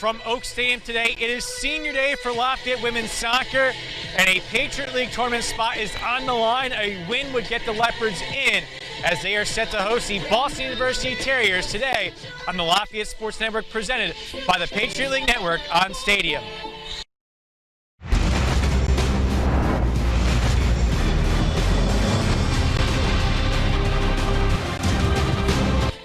from Oak Stadium today. It is senior day for Lafayette women's soccer, and a Patriot League tournament spot is on the line. A win would get the Leopards in as they are set to host the Boston University Terriers today on the Lafayette Sports Network, presented by the Patriot League Network on Stadium.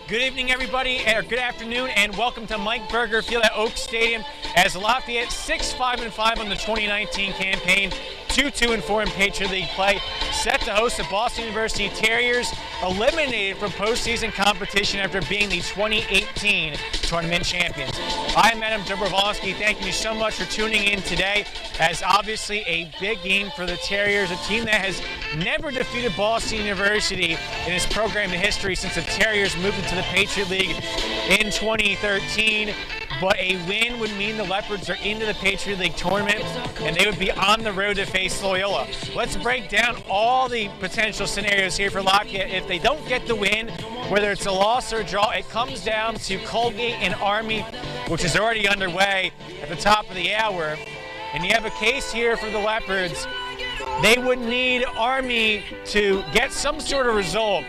Good evening, everybody, or good afternoon, and welcome to Mike Berger Field at Oak Stadium as Lafayette 6-5-5 on the 2019 campaign, 2-2-4 in Patriot League play, set to host the Boston University Terriers, eliminated from postseason competition after being the 2018 tournament champions. I am Madam Dobrowolski. Thank you so much for tuning in today, as obviously a big game for the Terriers, a team that has never defeated Boston University in its program history since the Terriers moved into the Patriot League in 2013. But a win would mean the Leopards are into the Patriot League tournament, and they would be on the road to face Loyola. Let's break down all the potential scenarios here for Lafayette. If they don't get the win, whether it's a loss or a draw, it comes down to Colgate and Army, which is already underway at the top of the hour. And you have a case here for the Leopards. They would need Army to get some sort of result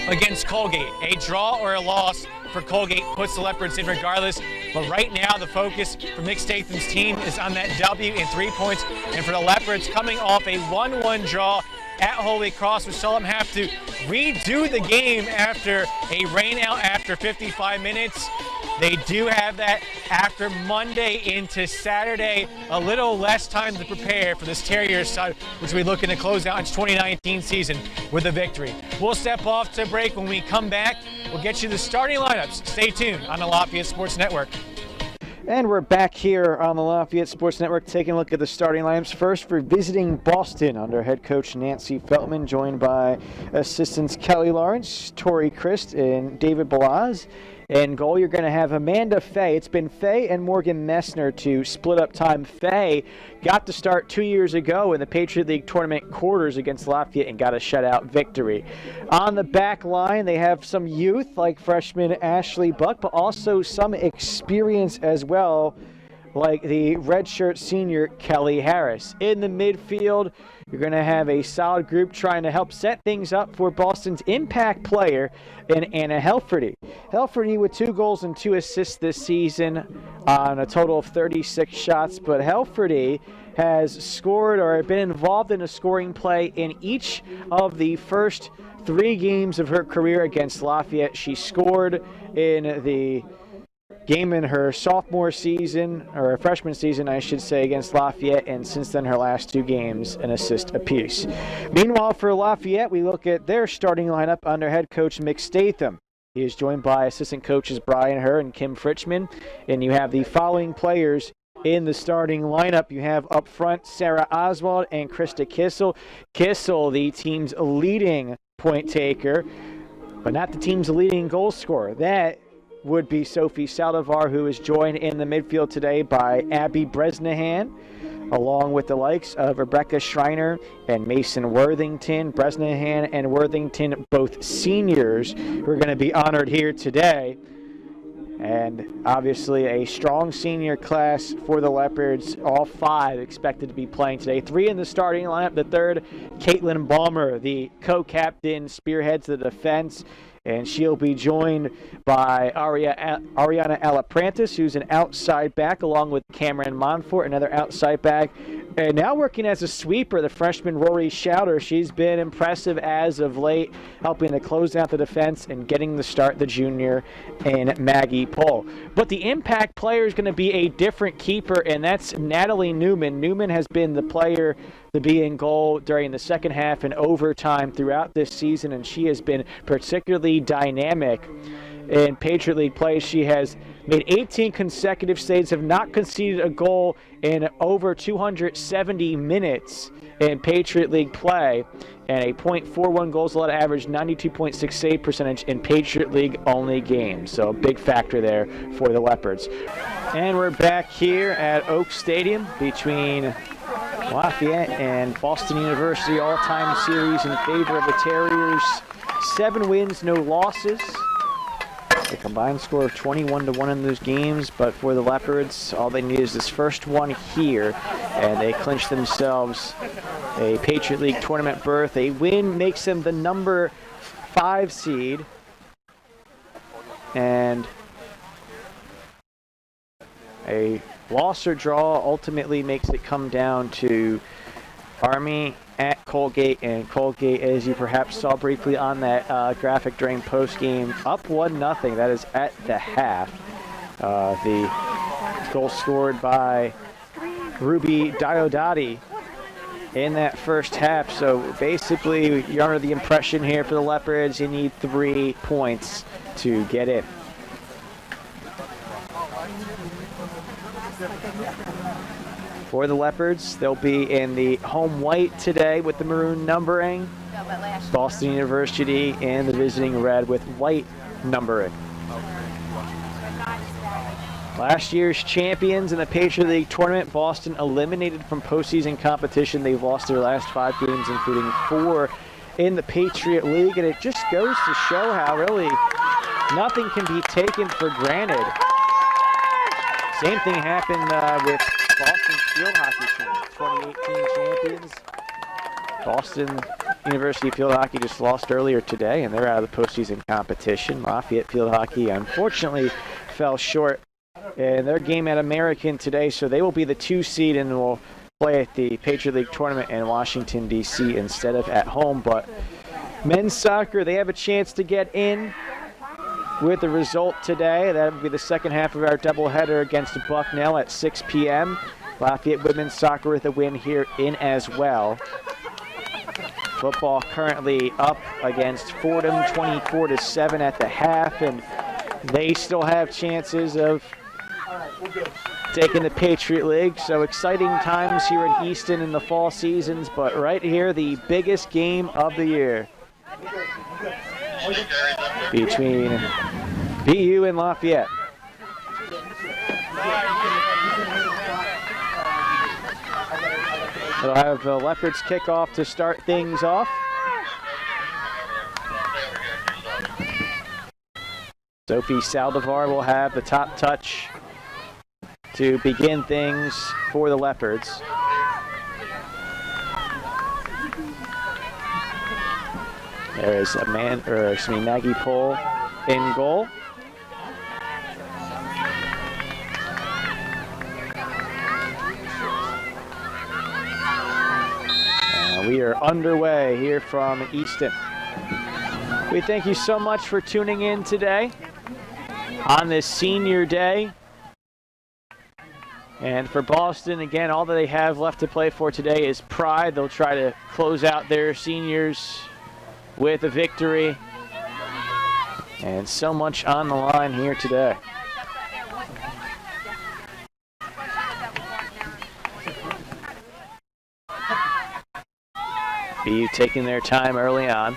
against Colgate. A draw or a loss for Colgate puts the Leopards in regardless. But right now, the focus for Mick Statham's team is on that W and 3 points. And for the Leopards, coming off a 1-1 draw at Holy Cross, which saw them have to redo the game after a rainout after 55 minutes. They do have that after Monday into Saturday, a little less time to prepare for this Terriers side, which we're looking to close out its 2019 season with a victory. We'll step off to break. When we come back, we'll get you the starting lineups. Stay tuned on the Lafayette Sports Network. And we're back here on the Lafayette Sports Network taking a look at the starting lineups. First, for visiting Boston under head coach Nancy Feltman, joined by assistants Kelly Lawrence, Tori Christ, and David Balaz. In goal, you're going to have Amanda Fay. It's been Fay and Morgan Messner to split up time. Fay got to start 2 years ago in the Patriot League tournament quarters against Lafayette and got a shutout victory. On the back line, they have some youth like freshman Ashley Buck, but also some experience as well, like the redshirt senior Kelly Harris. In the midfield, you're going to have a solid group trying to help set things up for Boston's impact player in Anna Helferty. Helferty with 2 goals and 2 assists this season on a total of 36 shots, but Helferty has scored or been involved in a scoring play in each of the first 3 games of her career against Lafayette. She scored in the game in her sophomore season, or her freshman season, I should say, against Lafayette, and since then her last 2 games, an assist apiece. Meanwhile, for Lafayette, we look at their starting lineup under head coach Mick Statham. He is joined by assistant coaches Brian Herr and Kim Fritchman, and you have the following players in the starting lineup. You have up front Sarah Oswald and Krista Kissel. Kissel, the team's leading point taker, but not the team's leading goal scorer. That would be Sophie Saldivar, who is joined in the midfield today by Abby Bresnahan, along with the likes of Rebecca Schreiner and Mason Worthington. Bresnahan and Worthington, both seniors, who are going to be honored here today. And obviously a strong senior class for the Leopards, all 5 expected to be playing today. 3 in the starting lineup. The third, Caitlin Balmer, the co-captain, spearheads the defense. And she'll be joined by Ariana Alaprantis, who's an outside back, along with Cameron Monfort, another outside back. And now working as a sweeper, the freshman Rory Schouter. She's been impressive as of late, helping to close out the defense and getting the start, the junior, and Maggie Pohl. But the impact player is going to be a different keeper, and that's Natalie Newman. Newman has been the player to be in goal during the second half and overtime throughout this season, and she has been particularly dynamic in Patriot League play. She has made 18 consecutive saves, have not conceded a goal in over 270 minutes in Patriot League play, and a .41 goals allowed average, 92.6 save percentage in Patriot League only games. So a big factor there for the Leopards. And we're back here at Oak Stadium between Lafayette and Boston University, all-time series in favor of the Terriers. 7 wins, no losses. A combined score of 21-1 in those games, but for the Leopards, all they need is this first one here, and they clinch themselves a Patriot League tournament berth. A win makes them the number 5 seed, and a loss or draw ultimately makes it come down to Army at Colgate, and Colgate, as you perhaps saw briefly on that graphic during post-game, up 1-0. That is at the half. The goal scored by Ruby Diodati in that first half. So basically, you're under the impression here for the Leopards, you need 3 points to get in. For the Leopards, they'll be in the home white today with the maroon numbering. Boston University and the visiting red with white numbering. Last year's champions in the Patriot League tournament, Boston eliminated from postseason competition. They've lost their last 5 games, including 4 in the Patriot League, and it just goes to show how really nothing can be taken for granted. Same thing happened with Boston's field hockey team, 2018 champions. Boston University field hockey just lost earlier today, and they're out of the postseason competition. Lafayette field hockey unfortunately fell short in their game at American today, so they will be the 2 seed and will play at the Patriot League tournament in Washington, D.C. instead of at home. But men's soccer, they have a chance to get in with the result today. That will be the second half of our doubleheader against Bucknell at 6 p.m. Lafayette women's soccer with a win here in as well. Football currently up against Fordham, 24-7 at the half, and they still have chances of taking the Patriot League. So exciting times here in Easton in the fall seasons, but right here, the biggest game of the year between BU and Lafayette. They'll have the Leopards kickoff to start things off. Sophie Saldivar will have the top touch to begin things for the Leopards. There is Maggie Pohl in goal. We are underway here from Easton. We thank you so much for tuning in today on this senior day. And for Boston, again, all that they have left to play for today is pride. They'll try to close out their seniors with a victory. And so much on the line here today. BU taking their time early on.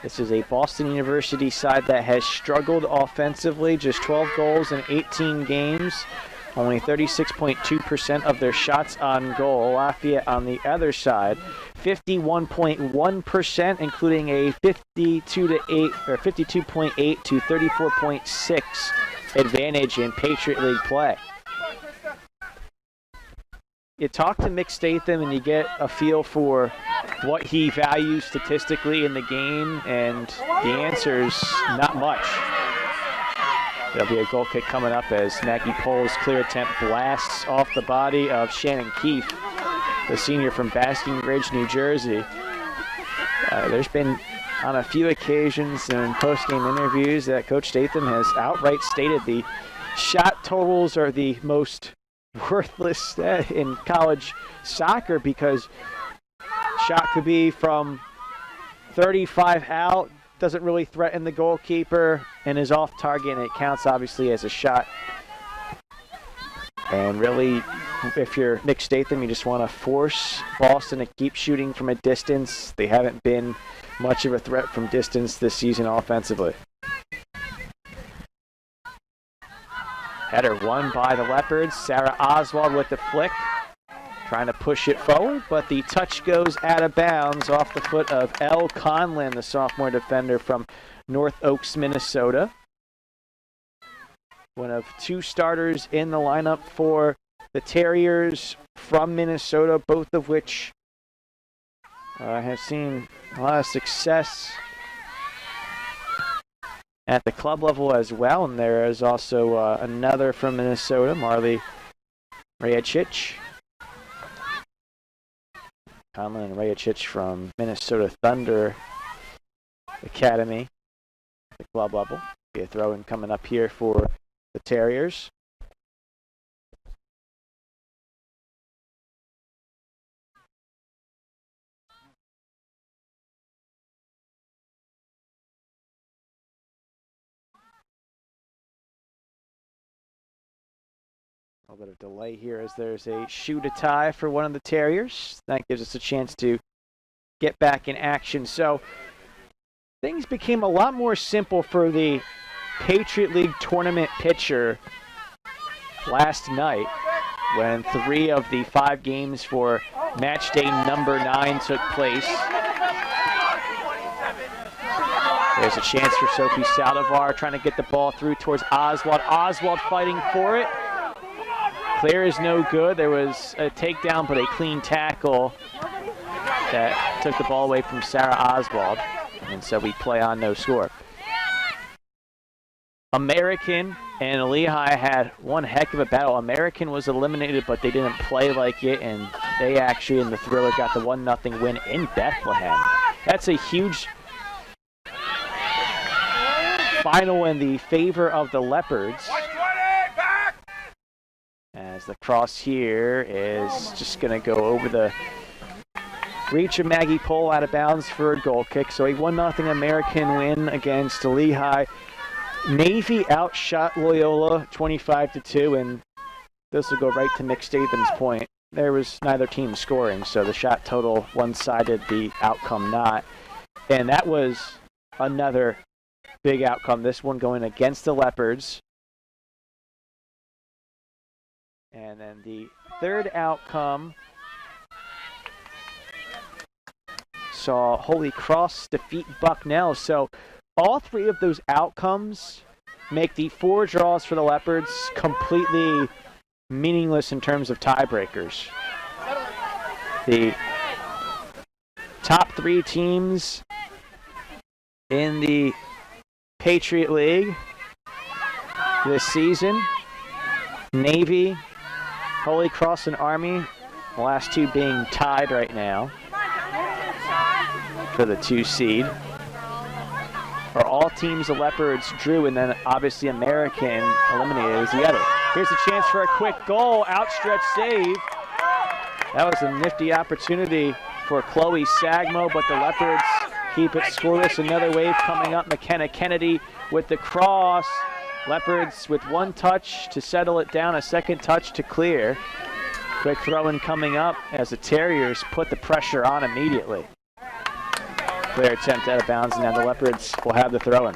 This is a Boston University side that has struggled offensively, just 12 goals in 18 games, only 36.2% of their shots on goal. Lafayette on the other side, 51.1%, including a 52.8 to 34.6 advantage in Patriot League play. You talk to Mick Statham and you get a feel for what he values statistically in the game, and the answer is not much. There'll be a goal kick coming up as Maggie Pohl's clear attempt blasts off the body of Shannon Keefe, the senior from Basking Ridge, New Jersey. There's been on a few occasions in post-game interviews that Coach Statham has outright stated the shot totals are the most worthless in college soccer, because shot could be from 35 out, doesn't really threaten the goalkeeper, and is off target, and it counts obviously as a shot. And really, if you're Mick Statham, you just want to force Boston to keep shooting from a distance. They haven't been much of a threat from distance this season offensively. Header won by the Leopards. Sarah Oswald with the flick, trying to push it forward, but the touch goes out of bounds off the foot of Elle Conlin, the sophomore defender from North Oaks, Minnesota. one of two starters in the lineup for the Terriers from Minnesota, both of which have seen a lot of success at the club level as well. And there is also another from Minnesota, Marley Rajicic. Conlon Rajicic from Minnesota Thunder Academy, the club level. Be a throw-in coming up here for the Terriers. A little bit of delay here as there's a shoot a tie for one of the Terriers. That gives us a chance to get back in action. So things became a lot more simple for the Patriot League tournament pitcher last night when 3 of the 5 games for match day number 9 took place. There's a chance for Sophie Saldivar trying to get the ball through towards Oswald. Oswald fighting for it. Clear is no good. There was a takedown, but a clean tackle that took the ball away from Sarah Oswald. And so we play on, no score. American and Lehigh had one heck of a battle. American was eliminated, but they didn't play like it, and they actually, in the thriller, got the 1-0 win in Bethlehem. That's a huge final in the favor of the Leopards. As the cross here is just going to go over the reach of Maggie Pohl, out of bounds for a goal kick. So a 1-0 American win against Lehigh. Navy outshot Loyola 25-2, and this will go right to Nick Statham's point. There was neither team scoring, so the shot total one-sided, the outcome not. And that was another big outcome, this one going against the Leopards. And then the third outcome saw Holy Cross defeat Bucknell. So all 3 of those outcomes make the 4 draws for the Leopards completely meaningless in terms of tiebreakers. The top 3 teams in the Patriot League this season, Navy, Holy Cross, and Army, the last 2 being tied right now for the 2 seed, are all teams the Leopards drew, and then obviously American eliminated as the other. Here's a chance for a quick goal, outstretched save. That was a nifty opportunity for Chloe Sagmo, but the Leopards keep it scoreless. Another wave coming up. McKenna Kennedy with the cross. Leopards with 1 touch to settle it down, a second touch to clear. Quick throw-in coming up as the Terriers put the pressure on immediately. Clear attempt out of bounds, and now the Leopards will have the throw-in.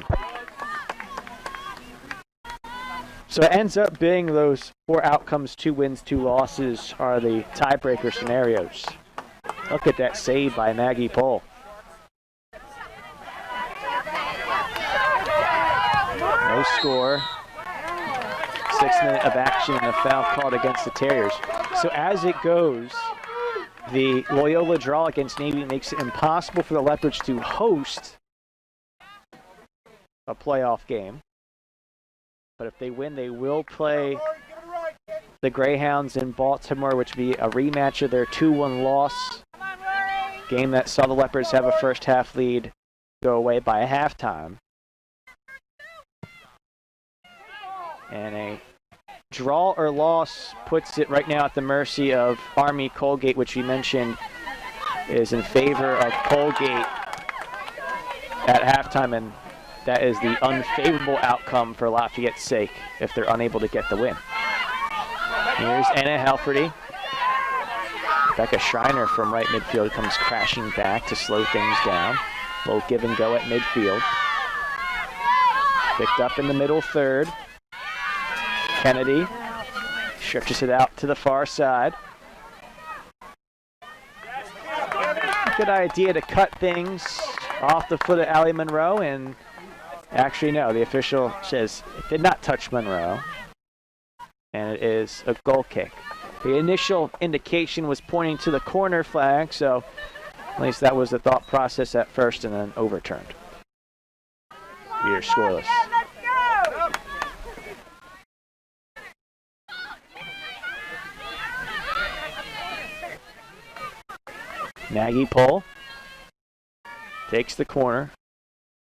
So it ends up being those 4 outcomes, 2 wins, 2 losses are the tiebreaker scenarios. Look at that save by Maggie Pohl. No score. 6 minutes of action and a foul called against the Terriers. So as it goes, the Loyola draw against Navy makes it impossible for the Leopards to host a playoff game. But if they win, they will play the Greyhounds in Baltimore, which will be a rematch of their 2-1 loss. Game that saw the Leopards have a first half lead go away by a halftime. And a draw or loss puts it right now at the mercy of Army Colgate, which we mentioned is in favor of Colgate at halftime, and that is the unfavorable outcome for Lafayette's sake if they're unable to get the win. Here's Anna Halferty. Becca Schreiner from right midfield comes crashing back to slow things down. Little give and go at midfield. Picked up in the middle third. Kennedy stretches it out to the far side. Good idea to cut things off the foot of Allie Monroe, and Actually, no, the official says it did not touch Monroe, and it is a goal kick. The initial indication was pointing to the corner flag, so at least that was the thought process at first and then overturned. We are scoreless. Maggie Pohl takes the corner.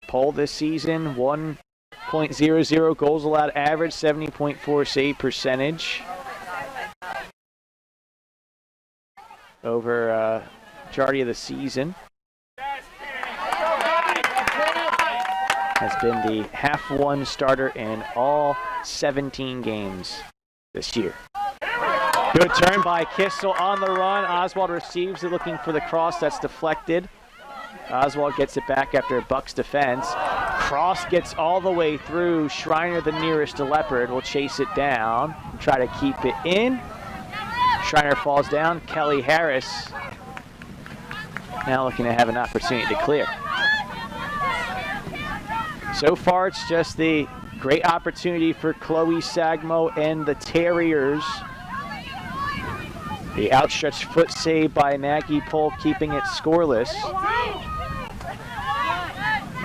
Pohl this season, 1.00 goals allowed average, 70.4 save percentage. Over majority of the season. Has been the half-one starter in all 17 games this year. Good turn by Kissel on the run. Oswald receives it, looking for the cross. That's deflected. Oswald gets it back after Buck's defense. Cross gets all the way through. Schreiner, the nearest to Leopard, will chase it down, try to keep it in. Schreiner falls down. Kelly Harris now looking to have an opportunity to clear. So far, it's just the great opportunity for Chloe Sagmo and the Terriers. The outstretched foot save by Maggie Pohl, keeping it scoreless.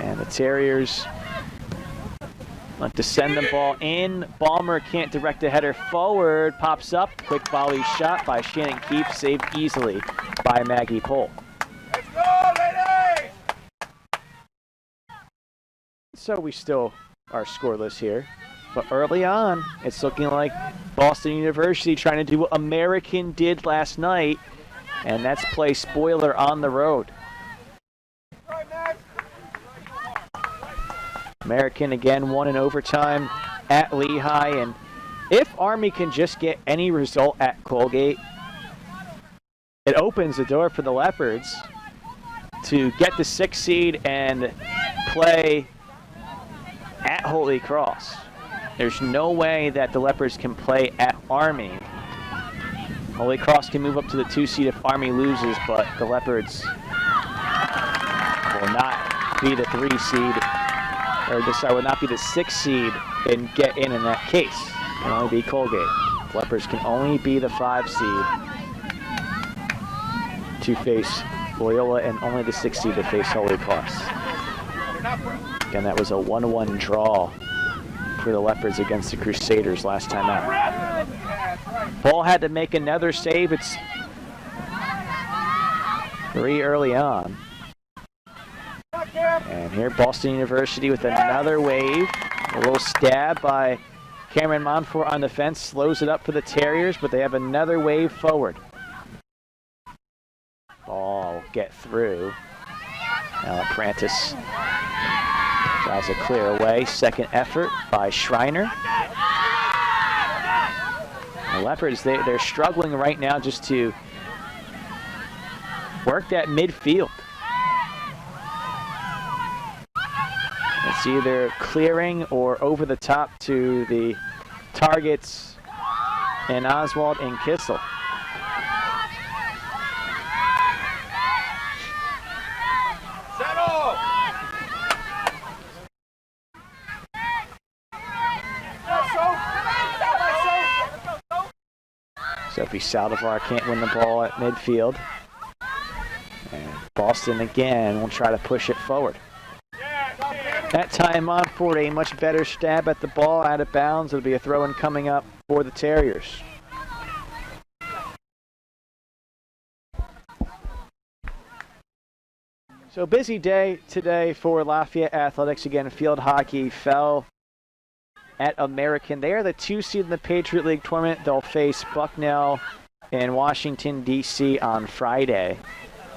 And the Terriers want to send the ball in. Balmer can't direct the header forward. Pops up. Quick volley shot by Shannon Keefe, saved easily by Maggie Pohl. Let's go, ladies! So we still are scoreless here. But early on, it's looking like Boston University trying to do what American did last night, and that's play spoiler on the road. American again won in overtime at Lehigh, and if Army can just get any result at Colgate, it opens the door for the Leopards to get the 6th seed and play at Holy Cross. There's no way that the Leopards can play at Army. Holy Cross can move up to the 2 seed if Army loses, but the Leopards will not be the 3 seed, will not be the 6th seed and get in that case. It can only be Colgate. The Leopards can only be the 5 seed to face Loyola and only the 6th seed to face Holy Cross. Again, that was a 1-1 draw for the Leopards against the Crusaders last time out. Ball had to make another save. It's very early on. And here Boston University with another wave. A little stab by Cameron Monfort on the fence. Slows it up for the Terriers, but they have another wave forward. Ball will get through. Now Prentice tries to clear away. Second effort by Schreiner. The Leopards, they're struggling right now just to work that midfield. It's either clearing or over the top to the targets and Oswald and Kissel. Sophie Saldivar can't win the ball at midfield. And Boston again will try to push it forward. That time Monfort, a much better stab at the ball, out of bounds. It'll be a throw-in coming up for the Terriers. So busy day today for Lafayette Athletics. Again, field hockey fell at American. They are the 2 seed in the Patriot League tournament. They'll face Bucknell in Washington, D.C. on Friday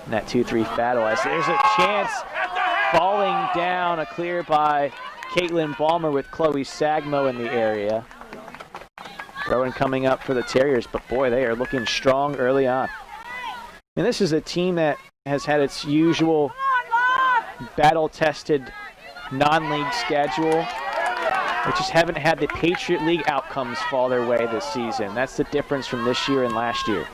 in that 2-3 battle. As there's a chance, falling down, a clear by Caitlin Balmer with Chloe Sagmo in the area. Throw-in coming up for the Terriers, but boy, they are looking strong early on. And this is a team that has had its usual battle-tested non-league schedule. They just haven't had the Patriot League outcomes fall their way this season. That's the difference from this year and last year.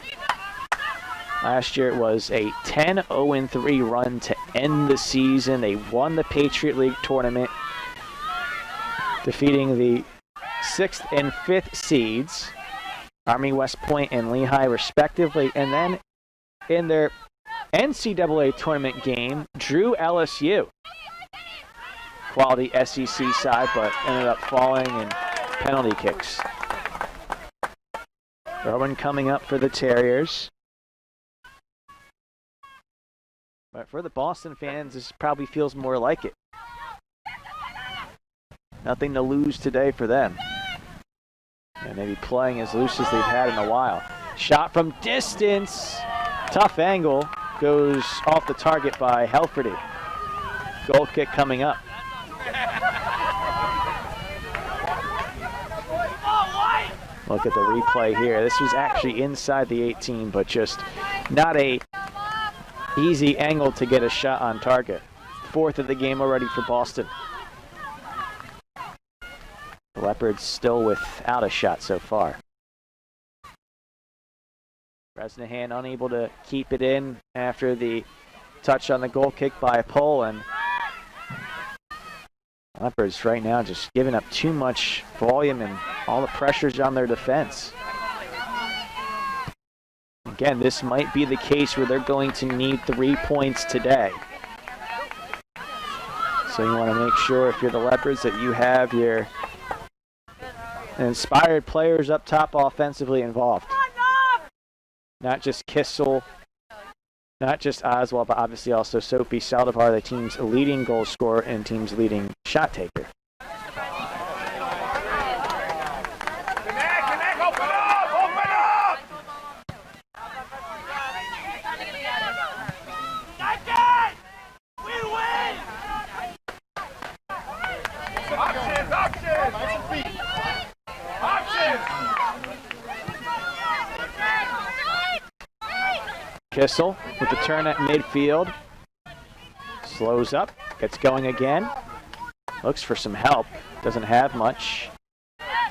Last year it was a 10-0-3 run to end the season. They won the Patriot League tournament. defeating the 6th and 5th seeds, Army West Point and Lehigh respectively, and then in their NCAA tournament game, drew LSU. Quality SEC side, but ended up falling in penalty kicks. Rowan coming up for the Terriers. But for the Boston fans, this probably feels more like it. Nothing to lose today for them. And maybe playing as loose as they've had in a while. Shot from distance. Tough angle. Goes off the target by Helferty. Goal kick coming up. Look at the replay here. This was actually inside the 18, but just not a easy angle to get a shot on target. 4th of the game already for Boston. The Leopards still without a shot so far. Bresnahan unable to keep it in after the touch on the goal kick by Pohl, and Leopards right now just giving up too much volume and all the pressure's on their defense. Again, this might be the case where they're going to need 3 points today. So you want to make sure, if you're the Leopards, that you have your inspired players up top offensively involved. Not just Kissel, not just Oswald, but obviously also Sophie Saldivar, the team's leading goal scorer and team's leading shot taker. Kissel with the turn at midfield. Slows up, gets going again. Looks for some help, doesn't have much.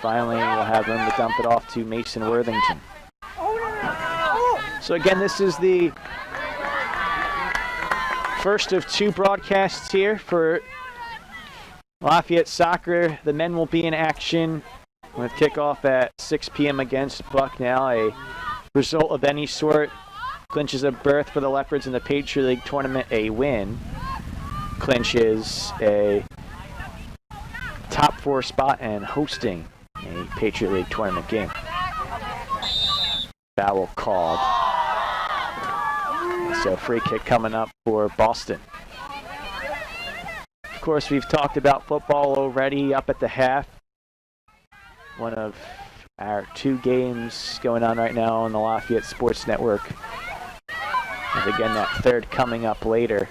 Finally, we'll have room to dump it off to Mason Worthington. So again, this is the first of 2 broadcasts here for Lafayette Soccer. The men will be in action with kickoff at 6 p.m. against Bucknell. A result of any sort clinches a berth for the Leopards in the Patriot League tournament. A win clinches a top 4 spot and hosting a Patriot League tournament game. Foul called. So free kick coming up for Boston. Of course, we've talked about football already up at the half. One of our 2 games going on right now on the Lafayette Sports Network. And again, that 3rd coming up later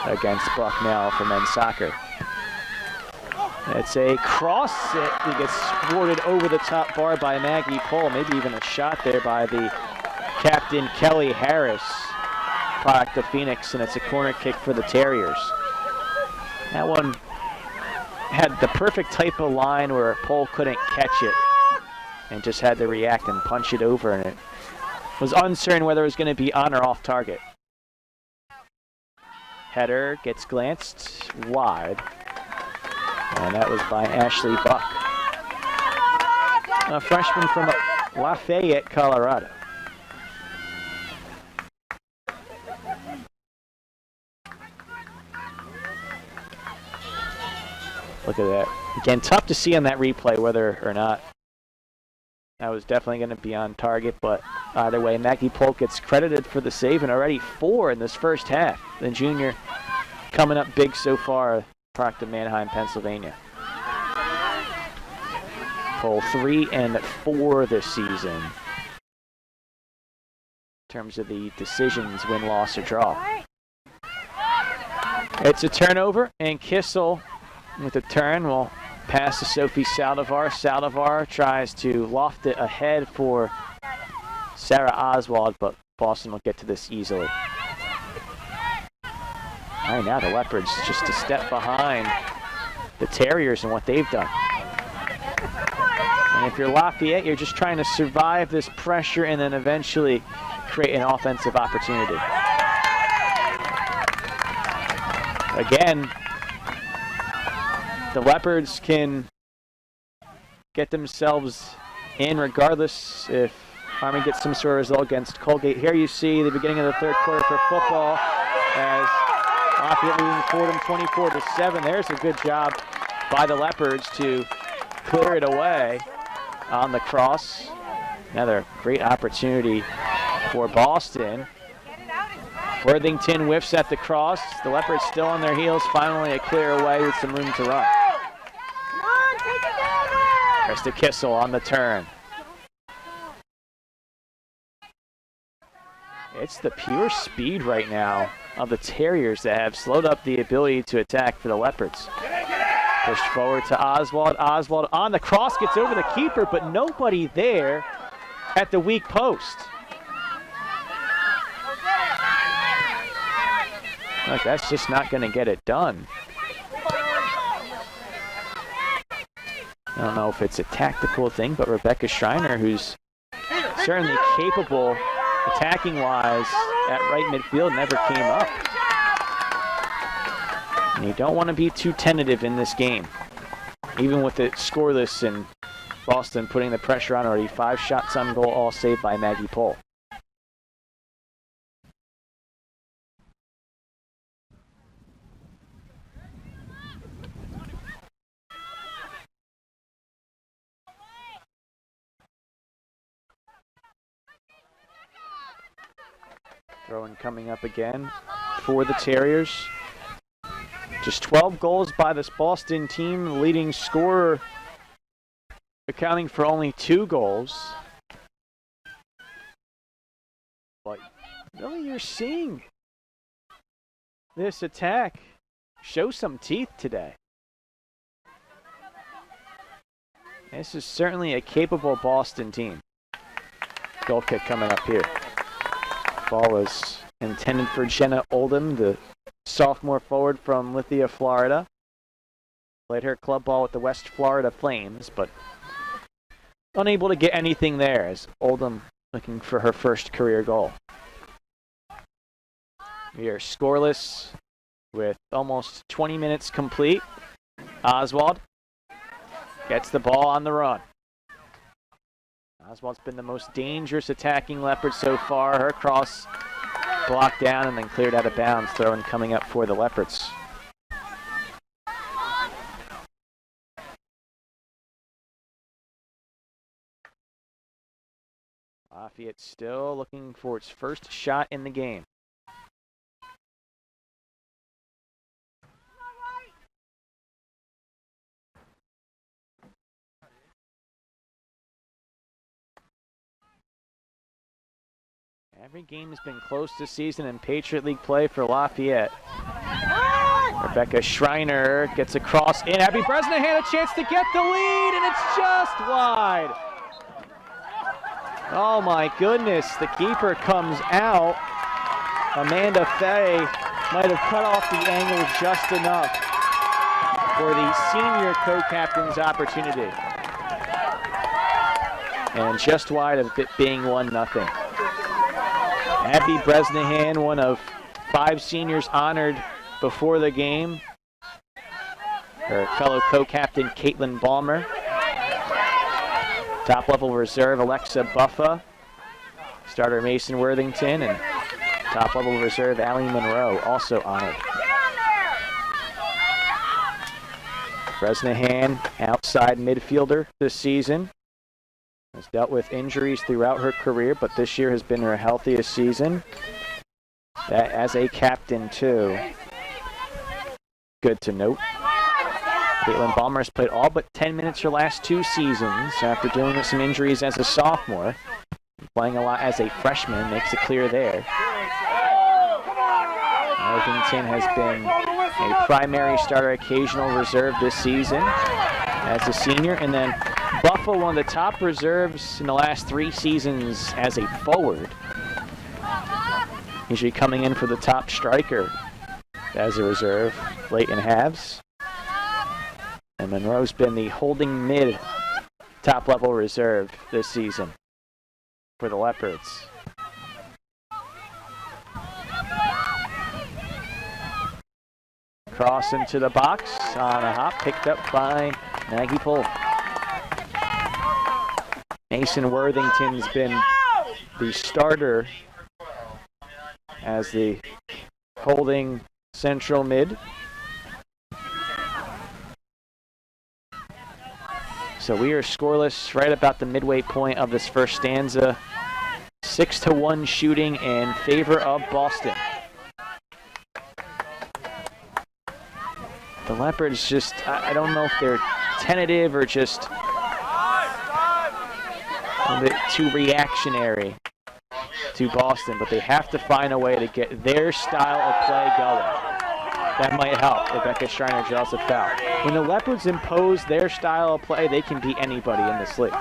against Bucknell for men's soccer. It's a cross. It gets thwarted over the top bar by Maggie Pohl. Maybe even a shot there by the captain, Kelly Harris, product of Phoenix, and it's a corner kick for the Terriers. That one had the perfect type of line where Pohl couldn't catch it and just had to react and punch it over, and it was uncertain whether it was going to be on or off target. Header gets glanced wide, and that was by Ashley Buck, a freshman from Lafayette, Colorado. Look at that. Again, tough to see on that replay whether or not that was definitely going to be on target, but either way, Maggie Polk gets credited for the save, and already 4 in this first half. The junior coming up big so far, product of Manheim, Pennsylvania. Polk 3 and 4 this season in terms of the decisions, win, loss, or draw. It's a turnover, and Kissel with the turn will pass to Sophie Saldivar. Saldivar tries to loft it ahead for Sarah Oswald, but Boston will get to this easily. All right, now the Leopards just a step behind the Terriers and what they've done. And if you're Lafayette, you're just trying to survive this pressure and then eventually create an offensive opportunity. Again, the Leopards can get themselves in regardless if Army gets some sort of result against Colgate. Here you see the beginning of the third quarter for football as Lafayette leading Fordham 24-7. There's a good job by the Leopards to clear it away on the cross. Another great opportunity for Boston. Worthington whiffs at the cross. The Leopards still on their heels. Finally a clear away with some room to run. Krista Kissel on the turn. It's the pure speed right now of the Terriers that have slowed up the ability to attack for the Leopards. Pushed forward to Oswald. Oswald on the cross, gets over the keeper, but nobody there at the weak post. Look, that's just not going to get it done. I don't know if it's a tactical thing, but Rebecca Schreiner, who's certainly capable attacking-wise at right midfield, never came up. And you don't want to be too tentative in this game. Even with it scoreless and Boston putting the pressure on already. 5 shots on goal, all saved by Maggie Pohl. Throw-in coming up again for the Terriers. Just 12 goals by this Boston team, the leading scorer accounting for only 2 goals. But really, you're seeing this attack show some teeth today. This is certainly a capable Boston team. Goal kick coming up here. Ball is intended for Jenna Oldham, the sophomore forward from Lithia, Florida. Played her club ball with the West Florida Flames, but unable to get anything there as Oldham looking for her first career goal. We are scoreless with almost 20 minutes complete. Oswald gets the ball on the run. Oswald's been the most dangerous attacking Leopard so far. Her cross blocked down and then cleared out of bounds. Throw-in coming up for the Leopards. Lafayette still looking for its first shot in the game. Every game has been close this season in Patriot League play for Lafayette. Rebecca Schreiner gets a cross in. Abby Bresnahan a chance to get the lead, and it's just wide. Oh my goodness, the keeper comes out. Amanda Fay might have cut off the angle just enough for the senior co-captain's opportunity. And just wide of it being 1-0. Abby Bresnahan, one of 5 seniors honored before the game. Her fellow co-captain, Caitlin Balmer. Top-level reserve, Alexa Buffa. Starter, Mason Worthington. And top-level reserve, Allie Monroe, also honored. Bresnahan, outside midfielder this season. Has dealt with injuries throughout her career, but this year has been her healthiest season. That as a captain, too. Good to note. Caitlin Balmer has played all but 10 minutes her last 2 seasons after dealing with some injuries as a sophomore. Playing a lot as a freshman, makes it clear there. Worthington has been a primary starter, occasional reserve this season as a senior, and then Buffa, one of the top reserves in the last 3 seasons as a forward. Usually coming in for the top striker as a reserve late in halves. And Monroe's been the holding mid top-level reserve this season for the Leopards. Cross into the box on a hop, picked up by Maggie Pohl. Mason Worthington's been the starter as the holding central mid. So we are scoreless right about the midway point of this first stanza. 6-1 shooting in favor of Boston. The Leopards just, I don't know if they're tentative or just a bit too reactionary to Boston, but they have to find a way to get their style of play going. That might help. Rebecca Schreiner draws a foul. When the Leopards impose their style of play, they can beat anybody in this league.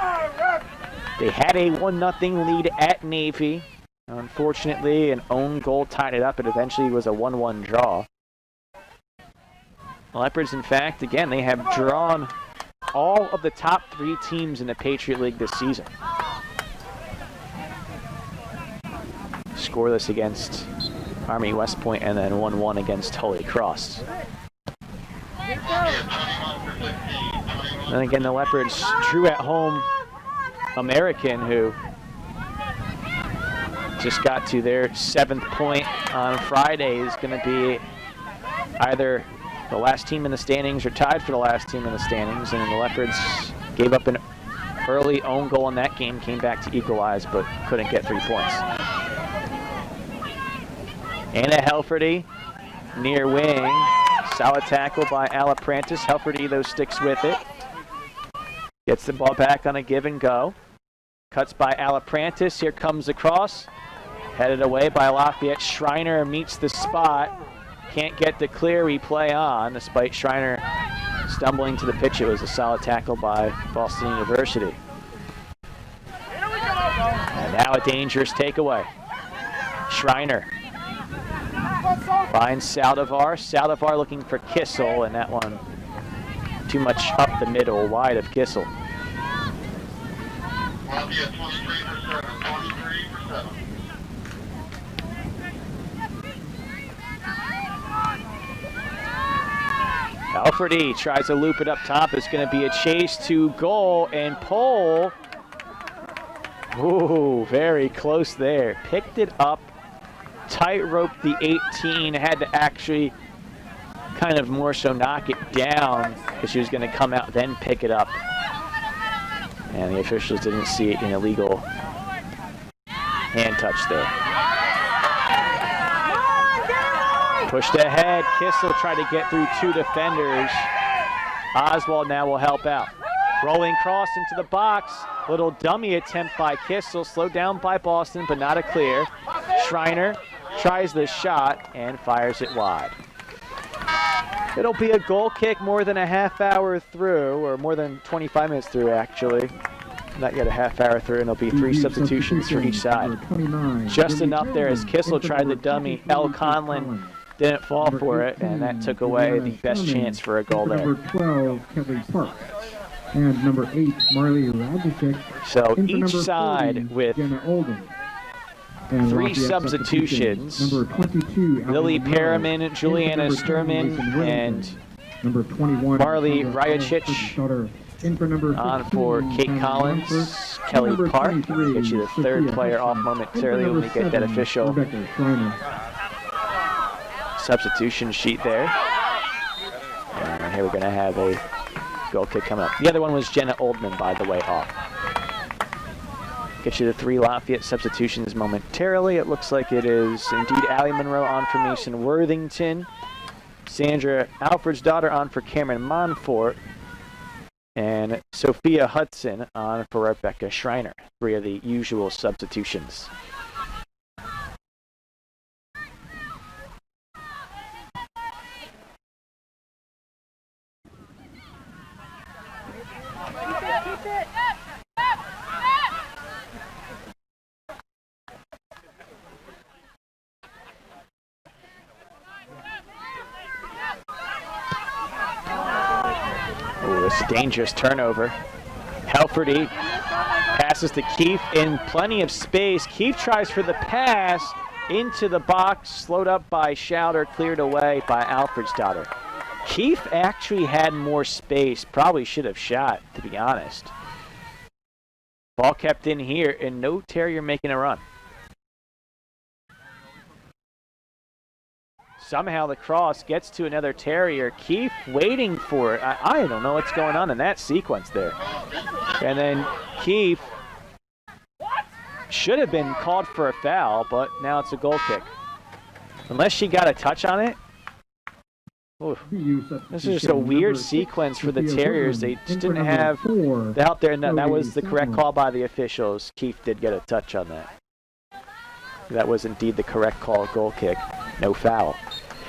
They had a 1-0 lead at Navy. Unfortunately, an own goal tied it up. It eventually was a 1-1 draw. The Leopards, in fact, again, they have drawn all of the top 3 teams in the Patriot League this season. Scoreless against Army West Point and then 1-1 against Holy Cross. And again, the Leopards drew at home American, who just got to their 7th point on Friday, is going to be either the last team in the standings or tied for the last team in the standings. And the Leopards gave up an early own goal in that game, came back to equalize, but couldn't get 3 points. Anna Helferty, near wing. Solid tackle by Alaprantis. Helferty, though, sticks with it. Gets the ball back on a give and go. Cuts by Alaprantis. Here comes the cross. Headed away by Lafayette. Schreiner meets the spot. Can't get the clear. We play on, despite Schreiner stumbling to the pitch. It was a solid tackle by Boston University. And now a dangerous takeaway. Schreiner finds Saldivar. Saldivar looking for Kissel, and that one too much up the middle, wide of Kissel. Alfredy tries to loop it up top. It's going to be a chase to goal, and Pohl, ooh, very close there. Picked it up, tightrope the 18, had to actually kind of more so knock it down because she was going to come out then pick it up. And the officials didn't see it, an illegal hand touch there. Pushed ahead, Kissel tried to get through 2 defenders. Oswald now will help out. Rolling cross into the box. Little dummy attempt by Kissel, slowed down by Boston, but not a clear. Schreiner tries the shot and fires it wide. It'll be a goal kick more than a half hour through, or more than 25 minutes through, actually. Not yet a half hour through, and there'll be 3 substitutions for each side. Just enough there as Kissel tried the dummy. L. Conlon didn't fall for it, and that took away the best chance for a goal there. Number 12, Kelly Park. And number 8, Marley Radicek. So each side with Jenna Olden. 3 substitutions. Number 22, Lily Perriman, Juliana Sturman, and number 21, Marley Ryachich on for Kate Collins. Kelly Park will get you the 3rd player off momentarily when we get that official substitution sheet there. And here we're going to have a goal kick coming up. The other one was Jenna Oldman, by the way, off. Get you the 3 Lafayette substitutions momentarily. It looks like it is indeed Allie Monroe on for Mason Worthington. Sandra Alfredsdottir on for Cameron Monfort. And Sophia Hudson on for Rebecca Schreiner. 3 of the usual substitutions. It's a dangerous turnover. Helferty passes to Keefe in plenty of space. Keefe tries for the pass into the box, slowed up by Schauder, cleared away by Alfredsdottir. Keefe actually had more space, probably should have shot, to be honest. Ball kept in here, and no Terrier making a run. Somehow the cross gets to another Terrier. Keefe waiting for it. I don't know what's going on in that sequence there. And then Keefe should have been called for a foul, but now it's a goal kick. Unless she got a touch on it. Oof. This is just a weird sequence for the Terriers. They just didn't have the help there, and that was the correct call by the officials. Keefe did get a touch on that. That was indeed the correct call, goal kick, no foul.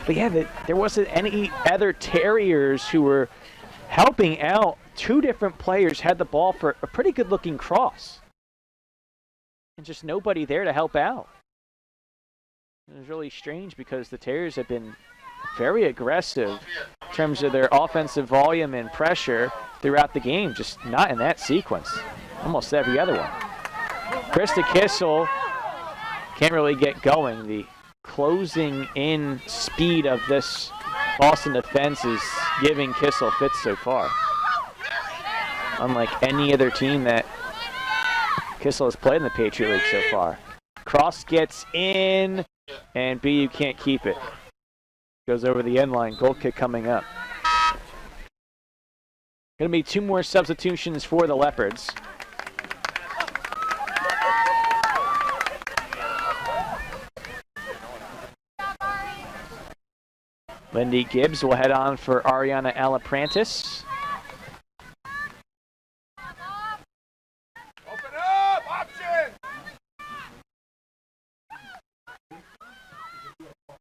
But yeah, there wasn't any other Terriers who were helping out. Two different players had the ball for a pretty good-looking cross. And just nobody there to help out. It was really strange because the Terriers have been very aggressive in terms of their offensive volume and pressure throughout the game, just not in that sequence. Almost every other one. Krista Kissel can't really get going. The closing in speed of this Boston defense is giving Kissel fits so far. Unlike any other team that Kissel has played in the Patriot League so far. Cross gets in, and BU can't keep it. Goes over the end line. Goal kick coming up. Going to be two more substitutions for the Leopards. Lindy Gibbs will head on for Ariana Alaprantis. Open up! Option!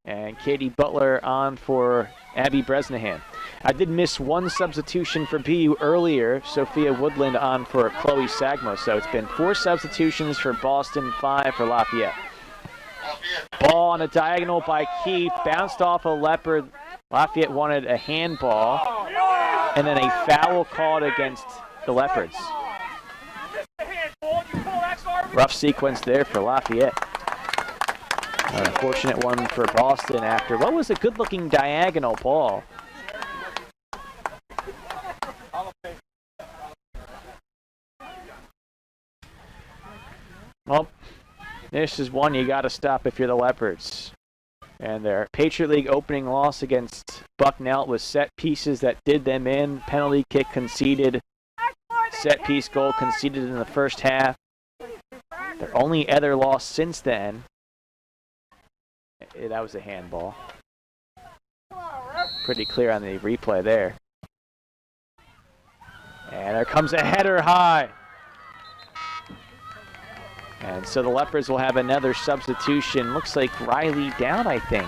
And Katie Butler on for Abby Bresnahan. I did miss one substitution for BU earlier. Sophia Woodland on for Chloe Sagmo. So it's been 4 substitutions for Boston, 5 for Lafayette. Ball on a diagonal by Keefe. Bounced off a Leopard. Lafayette wanted a handball. And then a foul called against the Leopards. Rough sequence there for Lafayette. An unfortunate one for Boston after what was a good-looking diagonal ball. Well, this is one you got to stop if you're the Leopards. And their Patriot League opening loss against Bucknell was set pieces that did them in. Penalty kick conceded. Set piece goal conceded in the first half. Their only other loss since then. That was a handball. Pretty clear on the replay there. And there comes a header high. And so the Leopards will have another substitution. Looks like Riley Dowd, I think,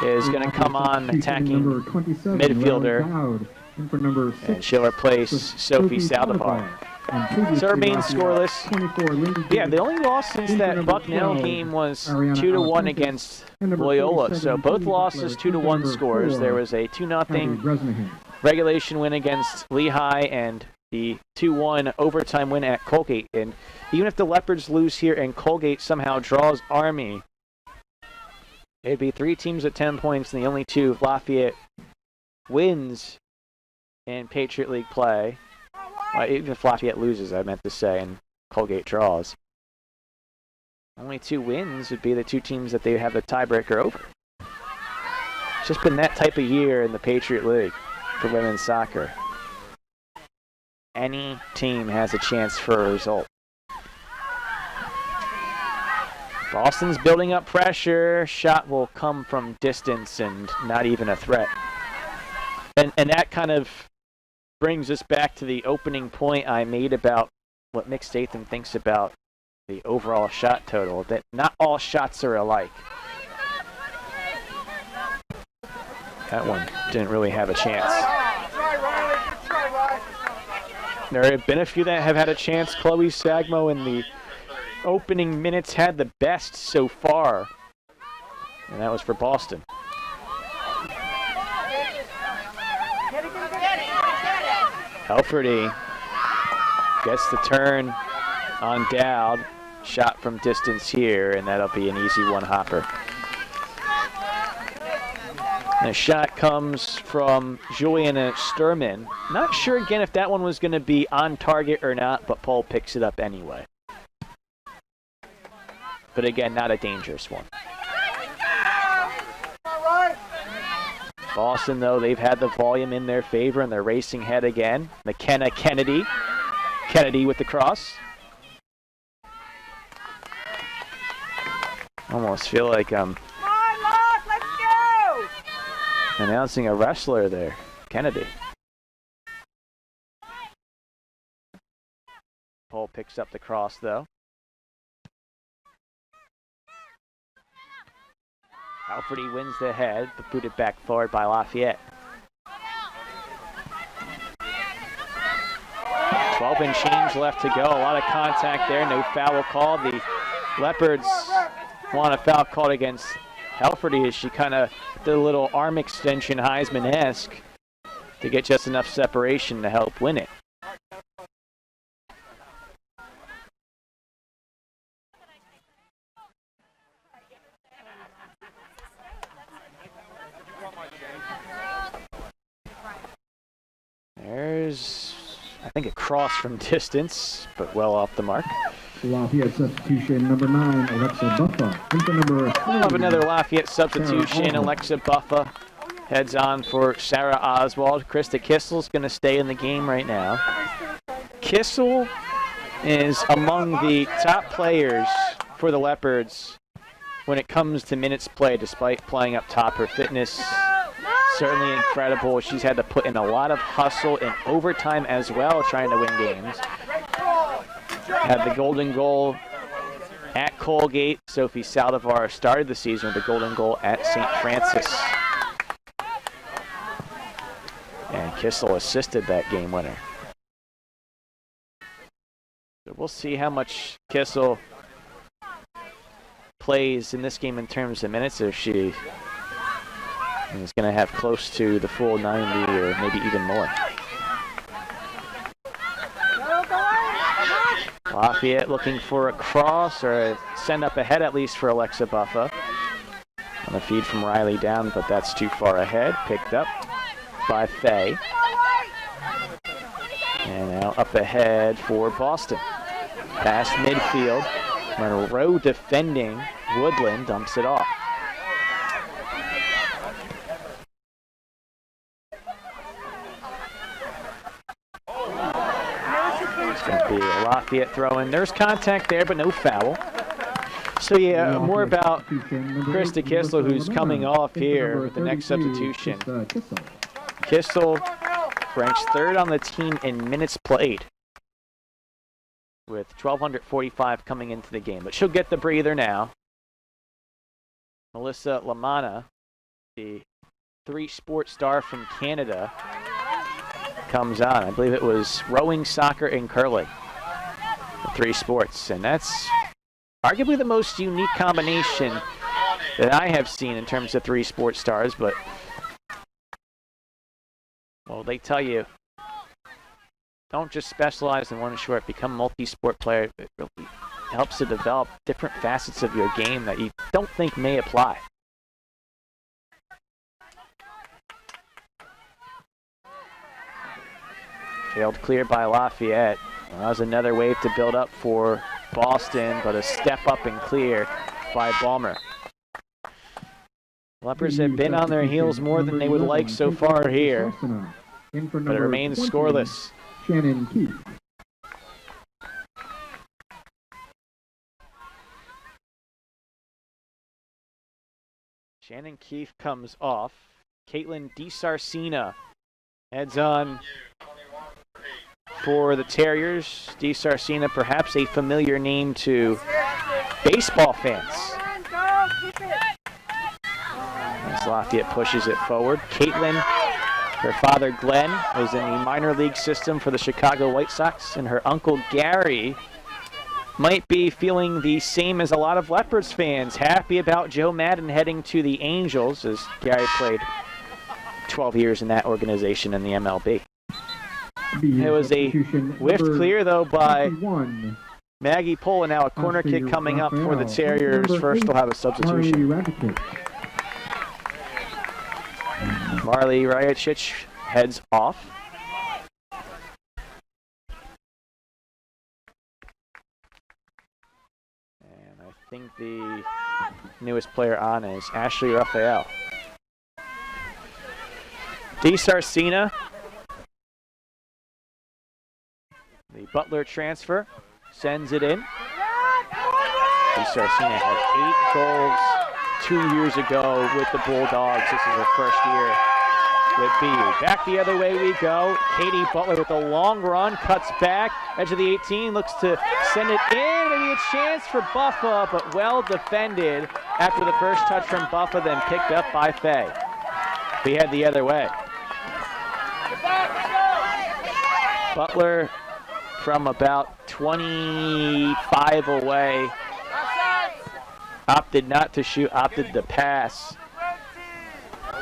is going to come on attacking midfielder. And she'll replace Sophie Saldivar. So remains scoreless. Yeah, the only loss since that Bucknell game was 2-1 against Loyola. So both losses 2-1 scores. There was a 2-0 regulation win against Lehigh and the 2-1 overtime win at Colgate. And even if the Leopards lose here and Colgate somehow draws Army, it'd be 3 teams at 10 points and the only 2 Lafayette wins in Patriot League play. Even if Lafayette loses, I meant to say, and Colgate draws. Only 2 wins would be the 2 teams that they have the tiebreaker over. It's just been that type of year in the Patriot League for women's soccer. Any team has a chance for a result. Boston's building up pressure. Shot will come from distance and not even a threat. And that kind of brings us back to the opening point I made about what Mick Statham thinks about the overall shot total, that not all shots are alike. That one didn't really have a chance. There have been a few that have had a chance. Chloe Sagmo in the opening minutes had the best so far, and that was for Boston. Helferty gets the turn on Dowd. Shot from distance here, and that'll be an easy one-hopper. And the shot comes from Juliana Sturman. Not sure again if that one was going to be on target or not, but Paul picks it up anyway. But again, not a dangerous one. Boston, though, they've had the volume in their favor, and they're racing ahead again. McKenna Kennedy. Kennedy with the cross. Almost feel like I'm announcing a wrestler there. Kennedy. Paul picks up the cross, though. Alfredi wins the head, but booted back forward by Lafayette. 12 and change left to go. A lot of contact there. No foul called. The Leopards want a foul called against Alfredi as she kind of did a little arm extension Heisman-esque to get just enough separation to help win it. There's, I think, a cross from distance, but well off the mark. Lafayette substitution number 9, Alexa Buffa. Into number 3. We'll have another Lafayette substitution. Alexa Buffa heads on for Sarah Oswald. Krista Kissel's going to stay in the game right now. Kissel is among the top players for the Leopards when it comes to minutes played, despite playing up top. Her fitness certainly incredible. She's had to put in a lot of hustle in overtime as well, trying to win games. Had the golden goal at Colgate. Sophie Saldivar started the season with the golden goal at St. Francis. And Kissel assisted that game winner. So we'll see how much Kissel plays in this game in terms of minutes, if she is going to have close to the full 90 or maybe even more. Lafayette looking for a cross or a send up ahead, at least for Alexa Buffa. On the feed from Riley down, but that's too far ahead. Picked up by Faye. And now up ahead for Boston. Past midfield. Monroe defending. Woodland dumps it off. Going to be a Lafayette throw-in. There's contact there, but no foul. So yeah, more about Krista Kissel, who's coming off here with the next substitution. Kissel ranks 3rd on the team in minutes played, with 1,245 coming into the game. But she'll get the breather now. Melissa Lamana, the 3-sport star from Canada, comes on. I believe it was rowing, soccer, and curling. The 3 sports. And that's arguably the most unique combination that I have seen in terms of 3 sports stars. But, well, they tell you, don't just specialize in one sport. Become a multi-sport player. It really helps to develop different facets of your game that you don't think may apply. Failed clear by Lafayette. Well, that was another wave to build up for Boston, but a step up and clear by Balmer. Leopards have been on their heels more than they would like so far here, but it remains scoreless. Shannon Keith. Shannon Keefe comes off. Caitlin DiSarcina heads on for the Terriers. DiSarcina, perhaps a familiar name to baseball fans. As Lafayette pushes it forward. Caitlin, her father Glenn, was in the minor league system for the Chicago White Sox, and her uncle Gary might be feeling the same as a lot of Leopards fans, happy about Joe Madden heading to the Angels, as Gary played 12 years in that organization in the MLB. It was a whiff clear, though, by Maggie Pohl, and now a corner kick coming up for the Terriers. First, they'll have a substitution. Marley Rajicic heads off. And I think the newest player on is Ashley Raphael. DeSarcina, the Butler transfer, sends it in. DeSarcina had 8 goals 2 years ago with the Bulldogs. This is her first year with BU. Back the other way we go. Katie Butler with a long run, cuts back, edge of the 18, looks to send it in. Maybe a chance for Buffa, but well defended after the first touch from Buffa, then picked up by Faye. We head the other way. Butler from about 25 away. Opted not to shoot, opted to pass.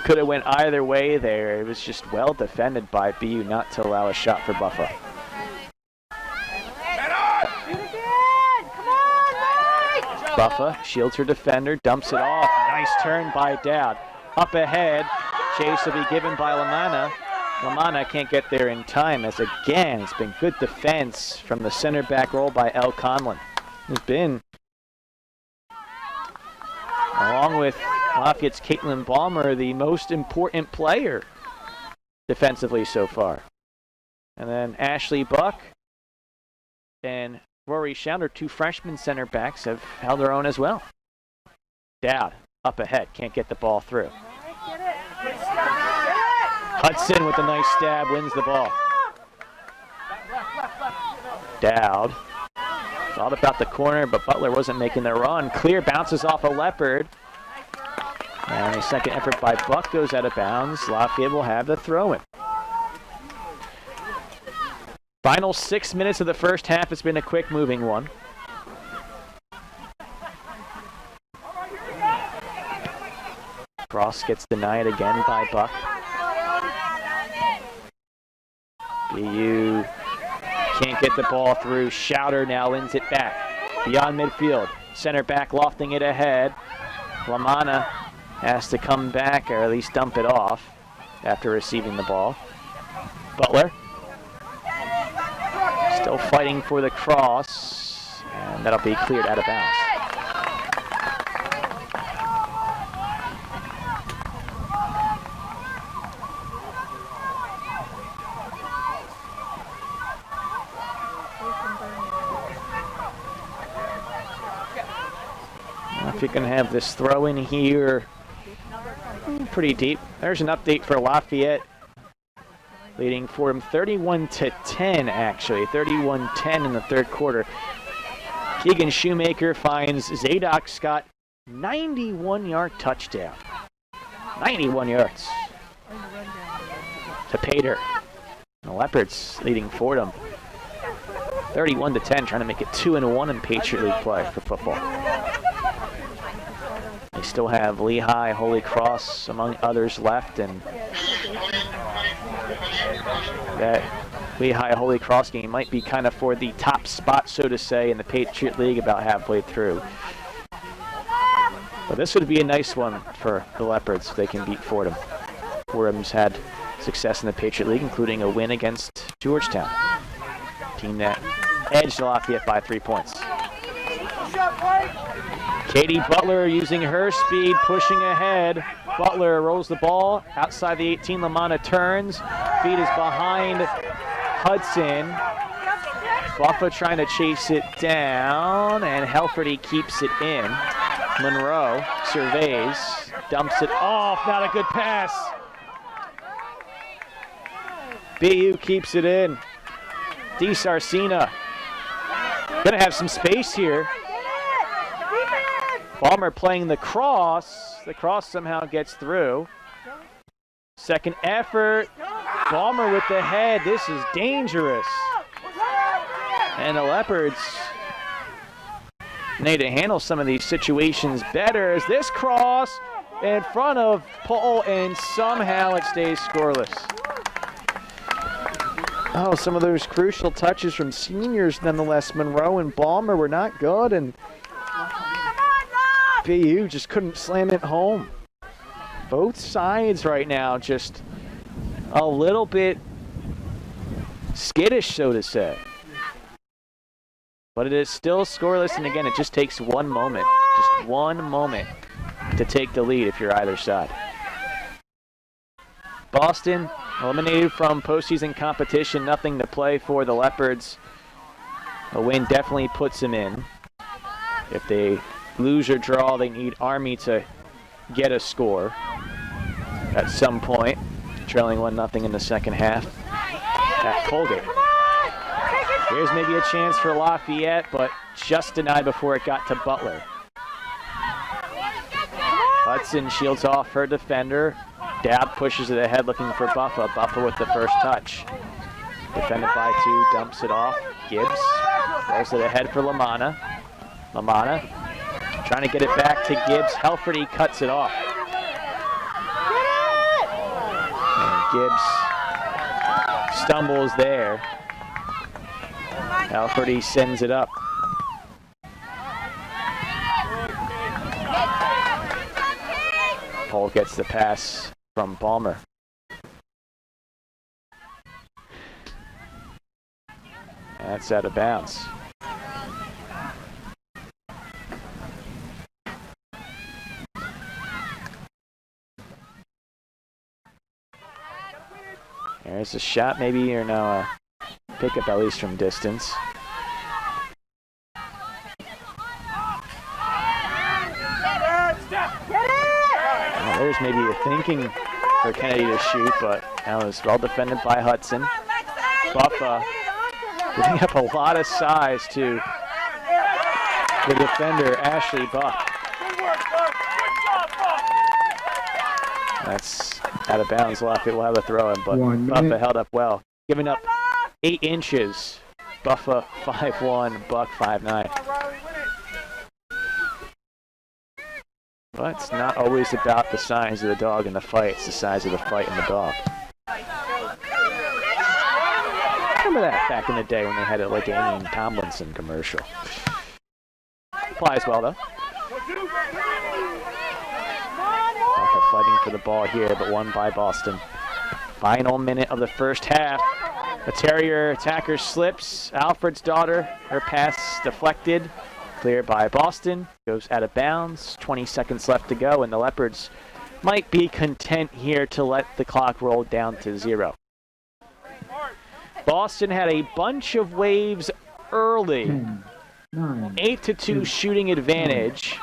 Could have went either way there. It was just well defended by BU not to allow a shot for Buffa. Buffa shields her defender, dumps it off. Nice turn by Dowd. Up ahead, chase will be given by Lamanna. Lamanna can't get there in time, as again, it's been good defense from the center back role by Elle Conlon. Who's been, along with Lafayette's Caitlin Balmer, the most important player defensively so far. And then Ashley Buck and Rory Schounder, 2 freshman center backs, have held their own as well. Dowd up ahead, can't get the ball through. Hudson with a nice stab wins the ball. Dowd thought about the corner, but Butler wasn't making the run. Clear, bounces off a Leopard. And a second effort by Buck goes out of bounds. Lafayette will have the throw-in. Final 6 minutes of the first half. It's been a quick moving one. Cross gets denied again by Buck. BU can't get the ball through. Schouder now wins it back. Beyond midfield. Center back lofting it ahead. Lamanna has to come back, or at least dump it off after receiving the ball. Butler still fighting for the cross, and that'll be cleared out of bounds. If you can have this throw in here, pretty deep. There's an update for Lafayette, leading Fordham 31-10 actually, 31-10 in the third quarter. Keegan Shoemaker finds Zadok Scott 91-yard touchdown. 91 yards to Pater. The Leopards leading Fordham 31-10, trying to make it 2-1 in Patriot League play for football. They still have Lehigh, Holy Cross, among others left, and that Lehigh Holy Cross game might be kind of for the top spot, so to say, in the Patriot League about halfway through. But this would be a nice one for the Leopards if they can beat Fordham. Fordham's had success in the Patriot League, including a win against Georgetown, team that edged Lafayette by 3 points. Katie Butler using her speed, pushing ahead. Butler rolls the ball outside the 18. Lamanna turns. Feet is behind Hudson. Buffa trying to chase it down, and Helferty keeps it in. Monroe surveys, dumps it off. Not a good pass. BU keeps it in. DeSarcina gonna have some space here. Balmer playing the cross. The cross somehow gets through. Second effort. Balmer with the head. This is dangerous. And the Leopards need to handle some of these situations better, as this cross in front of Paul, and somehow it stays scoreless. Oh, some of those crucial touches from seniors nonetheless. Monroe and Balmer were not good, and BU just couldn't slam it home. both sides right now just a little bit skittish, so to say. But it is still scoreless, and again, it just takes one moment to take the lead if you're either side. Boston eliminated from postseason competition, nothing to play for the Leopards. A win definitely puts them in. If they lose or draw, they need Army to get a score at some point, trailing 1-0 in the second half at Colgate. Here's maybe a chance for Lafayette, but just denied before it got to Butler. Hudson shields off her defender. Dab pushes it ahead looking for Buffa. Buffa with the first touch. Defended by 2, dumps it off. Gibbs rolls it ahead for LaManna. LaManna trying to get it back to Gibbs. Helferty cuts it off. And Gibbs stumbles there. Helferty sends it up. Paul gets the pass from Balmer. That's out of bounds. There's a shot maybe, or no, a pickup at least from distance. Well, there's maybe a thinking for Kennedy to shoot, but that was well defended by Hudson. Buffa giving up a lot of size to the defender, Ashley Buck. That's out of bounds. Lafayette will have a throw in, but Buffa held up well. Giving up 8 inches. Buffa 5'1", Buck 5'9". But it's not always about the size of the dog in the fight. It's the size of the fight in the dog. Remember that back in the day when they had a LaDainian Tomlinson commercial. Applies well, though. Buffa fighting for the ball here, but won by Boston. Final minute of the first half. A Terrier attacker slips. Alfred's daughter, her pass deflected. Cleared by Boston. Goes out of bounds. 20 seconds left to go, and the Leopards might be content here to let the clock roll down to 0. Boston had a bunch of waves early. 8-2 shooting advantage.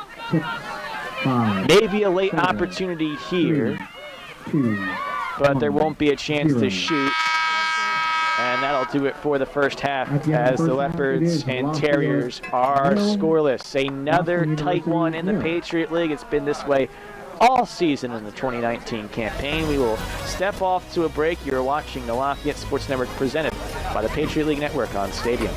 Maybe a late opportunity here, but there won't be a chance to shoot. And that'll do it for the first half as the Leopards and Terriers are scoreless. Another tight one in the Patriot League. It's been this way all season in the 2019 campaign. We will step off to a break. You're watching the Lafayette Sports Network presented by the Patriot League Network on Stadium.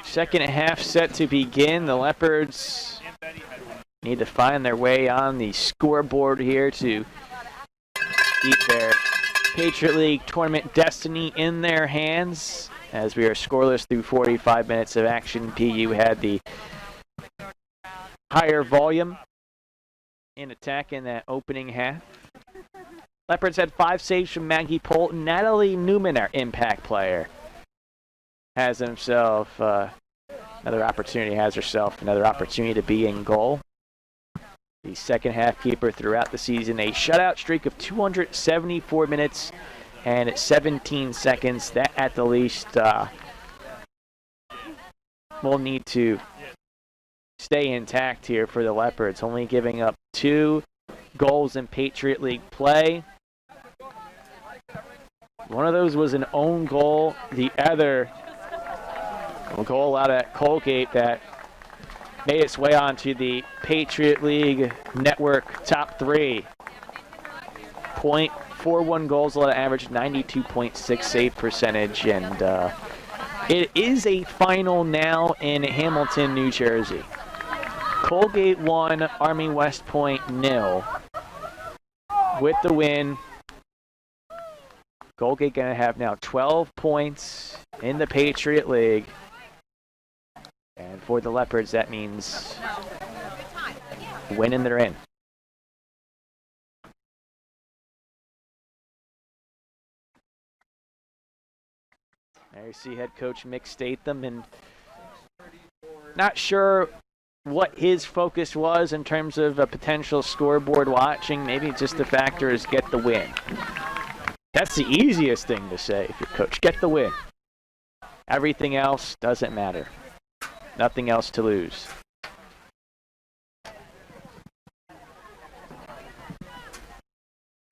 Second half set to begin. The Leopards need to find their way on the scoreboard here to keep their Patriot League tournament destiny in their hands. As we are scoreless through 45 minutes of action, PU had the higher volume in attack in that opening half. Leopards had 5 saves from Maggie Polton. Natalie Newman, our impact player, has himself another opportunity to be in goal. The second half keeper throughout the season, a shutout streak of 274 minutes and 17 seconds. That at the least will need to stay intact here for the Leopards, only giving up 2 goals in Patriot League play. One of those was an own goal. The other, a goal out at Colgate that made its way onto the Patriot League Network top 3. 4-1 goals allowed, average 92.6 save percentage, and it is a final now in Hamilton, New Jersey. Colgate 1, Army West Point 0. With the win, Colgate going to have now 12 points in the Patriot League. And for the Leopards, that means winning, they're in. There you see head coach Mick Statham, and not sure what his focus was in terms of a potential scoreboard watching. Maybe just the factor is get the win. That's the easiest thing to say if you're coach. Get the win. Everything else doesn't matter. Nothing else to lose.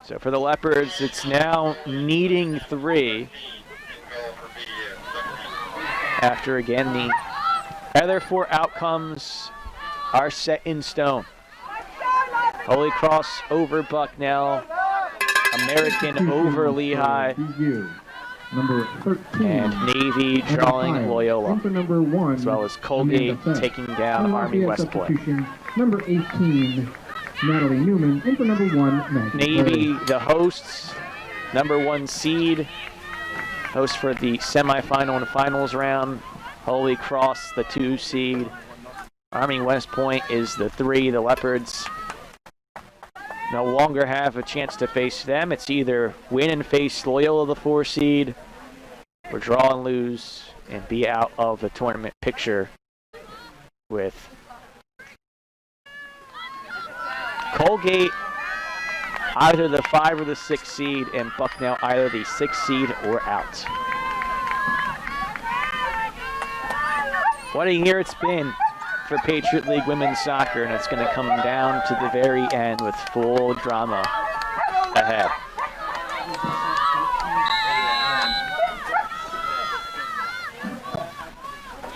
So for the Leopards, it's now needing 3. After, again, the other 4 outcomes are set in stone. Holy Cross over Bucknell, American over Lehigh, number 13, and Navy drawing Loyola, number 1, as well as Colgate taking down Army West Point. Number 18, Natalie Newman, and for number 1, Navy, the hosts, number 1 seed, host for the semifinal and finals round. Holy Cross, the 2 seed. Army West Point is the 3. The Leopards no longer have a chance to face them. It's either win and face Loyola, the 4 seed, or draw and lose and be out of the tournament picture with Colgate either the 5 or the 6 seed, and Bucknell either the 6 seed or out. What a year it's been for Patriot League women's soccer, and it's going to come down to the very end with full drama ahead.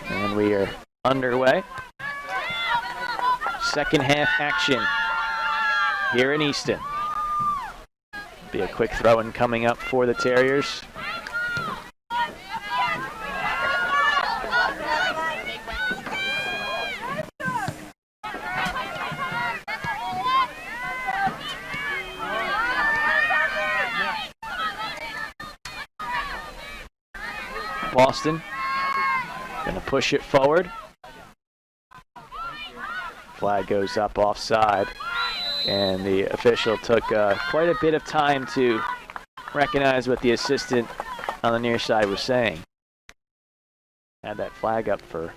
And we are underway. Second half action here in Easton. Be a quick throw-in coming up for the Terriers. Boston going to push it forward. Flag goes up offside, and the official took quite a bit of time to recognize what the assistant on the near side was saying. Had that flag up for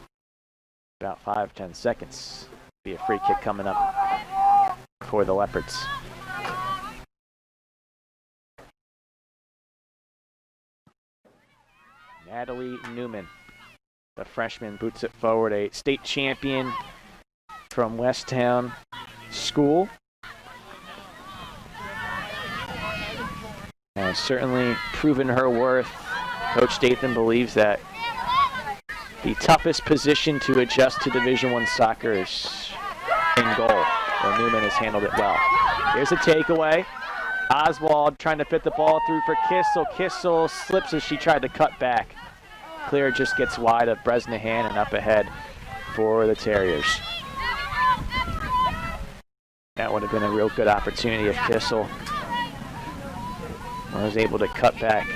about 5-10 seconds. Be a free kick coming up for the Leopards. Natalie Newman, the freshman, boots it forward, a state champion from Westtown School. Has certainly proven her worth. Coach Statham believes that the toughest position to adjust to Division I soccer is in goal, and Newman has handled it well. Here's a takeaway. Oswald trying to fit the ball through for Kissel. Kissel slips as she tried to cut back. Clear just gets wide of Bresnahan and up ahead for the Terriers. That would have been a real good opportunity if Kissel was able to cut back.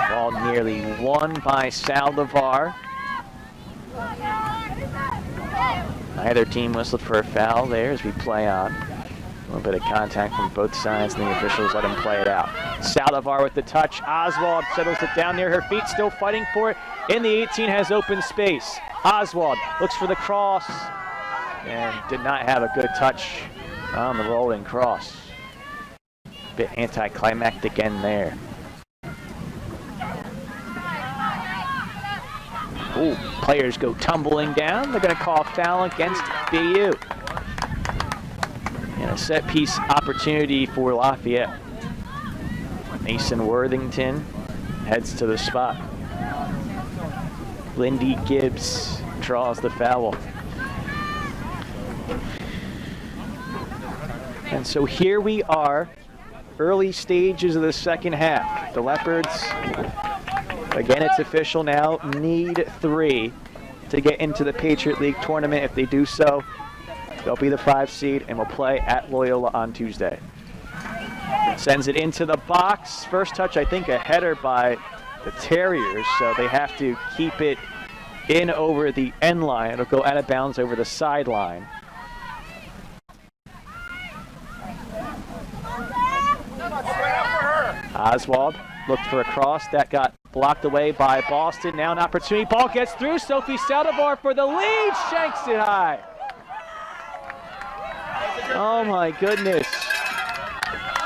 Ball nearly won by Saldivar. Neither team whistled for a foul there as we play on. A little bit of contact from both sides, and the officials let him play it out. Saldivar with the touch. Oswald settles it down near her feet, still fighting for it. In the 18 has open space. Oswald looks for the cross and did not have a good touch on the rolling cross. Bit anticlimactic end there. Ooh, players go tumbling down. They're going to call foul against BU. And a set piece opportunity for Lafayette. Mason Worthington heads to the spot. Lindy Gibbs draws the foul. And so here we are early stages of the second half. The Leopards, again, it's official now, need 3 to get into the Patriot League tournament. If they do so, they'll be the 5 seed and will play at Loyola on Tuesday. Sends it into the box. First touch, I think, a header by the Terriers, so they have to keep it in over the end line. It'll go out of bounds over the sideline. Oswald looked for a cross. That got blocked away by Boston. Now an opportunity. Ball gets through. Sophie Saldivar for the lead. Shanks it high. Oh my goodness.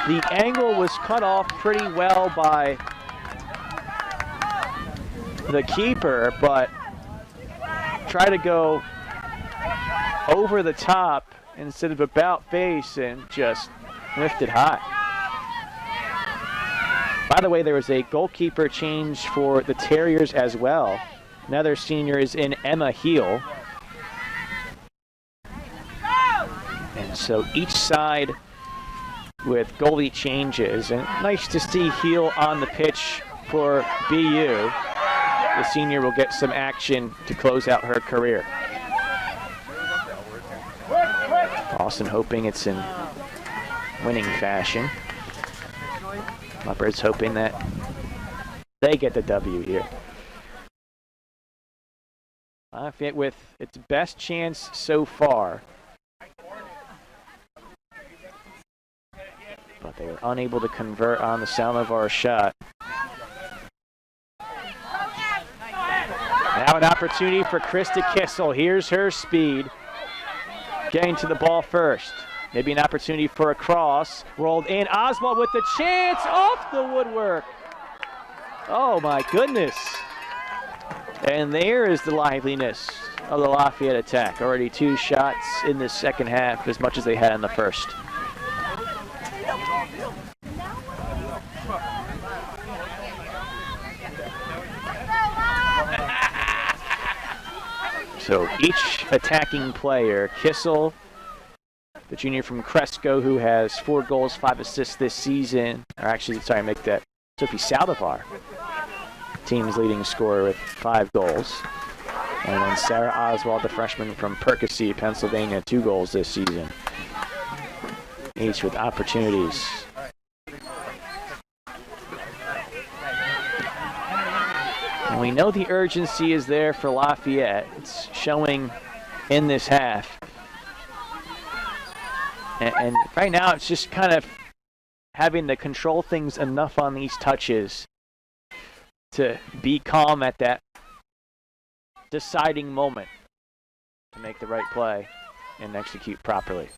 The angle was cut off pretty well by the keeper, but try to go over the top instead of about face and just lifted high. By the way, there was a goalkeeper change for the Terriers as well. Another senior is in Emma Heel. And so each side with goalie changes. And nice to see Heel on the pitch for BU. The senior will get some action to close out her career. Boston hoping it's in winning fashion. Leopards hoping that they get the W here. Lafayette with its best chance so far, but they were unable to convert on the Saldivar shot. Now an opportunity for Krista Kissel. Here's her speed. Getting to the ball first. Maybe an opportunity for a cross. Rolled in. Oswald with the chance. Off the woodwork. Oh my goodness. And there is the liveliness of the Lafayette attack. Already 2 shots in the second half, as much as they had in the first. So each attacking player, Kissel, the junior from Cresco, who has 4 goals, 5 assists this season, or actually, sorry, make that Sophie Saldivar, team's leading scorer with 5 goals. And then Sarah Oswald, the freshman from Percy, Pennsylvania, 2 goals this season. Each with opportunities. And we know the urgency is there for Lafayette. It's showing in this half. And right now it's just kind of having to control things enough on these touches to be calm at that deciding moment to make the right play and execute properly.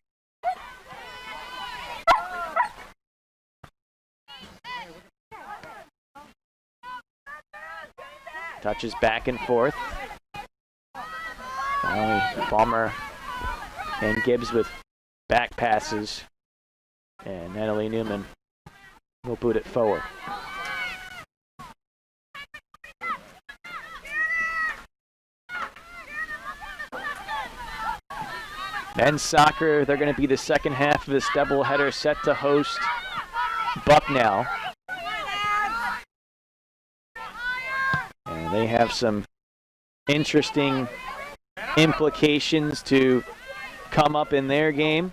Touches back and forth. Balmer and Gibbs with back passes. And Natalie Newman will boot it forward. Men's soccer, they're going to be the second half of this doubleheader, set to host Bucknell. And they have some interesting implications to come up in their game.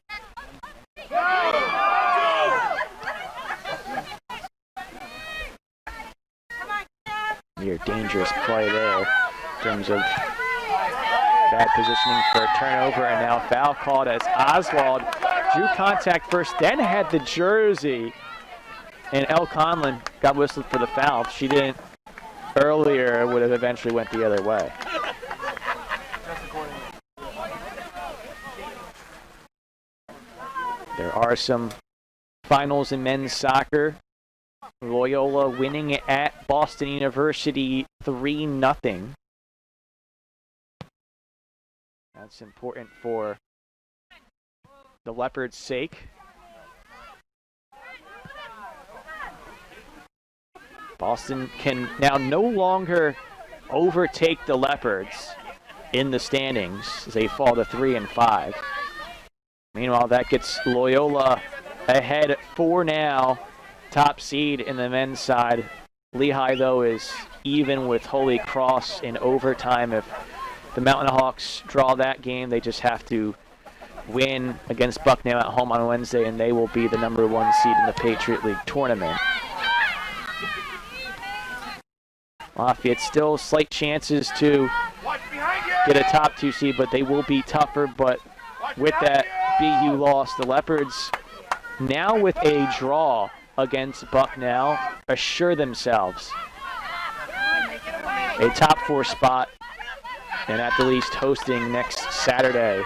Near dangerous play there in terms of bad positioning for a turnover, and now foul called as Oswald drew contact first, then had the jersey, and Elle Conlon got whistled for the foul. If she didn't earlier, it would have eventually went the other way. There are some finals in men's soccer. Loyola winning at Boston University 3-0. That's important for the Leopards' sake. Boston can now no longer overtake the Leopards in the standings as they fall to 3 and 5. Meanwhile, that gets Loyola ahead 4 now top seed in the men's side. Lehigh, though, is even with Holy Cross in overtime. If the Mountain Hawks draw that game, they just have to win against Bucknell at home on Wednesday, and they will be the number 1 seed in the Patriot League tournament. Lafayette still slight chances to get a top 2 seed, but they will be tougher. But with that BU loss, the Leopards now with a draw against Bucknell assure themselves a top 4 spot, and at the least hosting next Saturday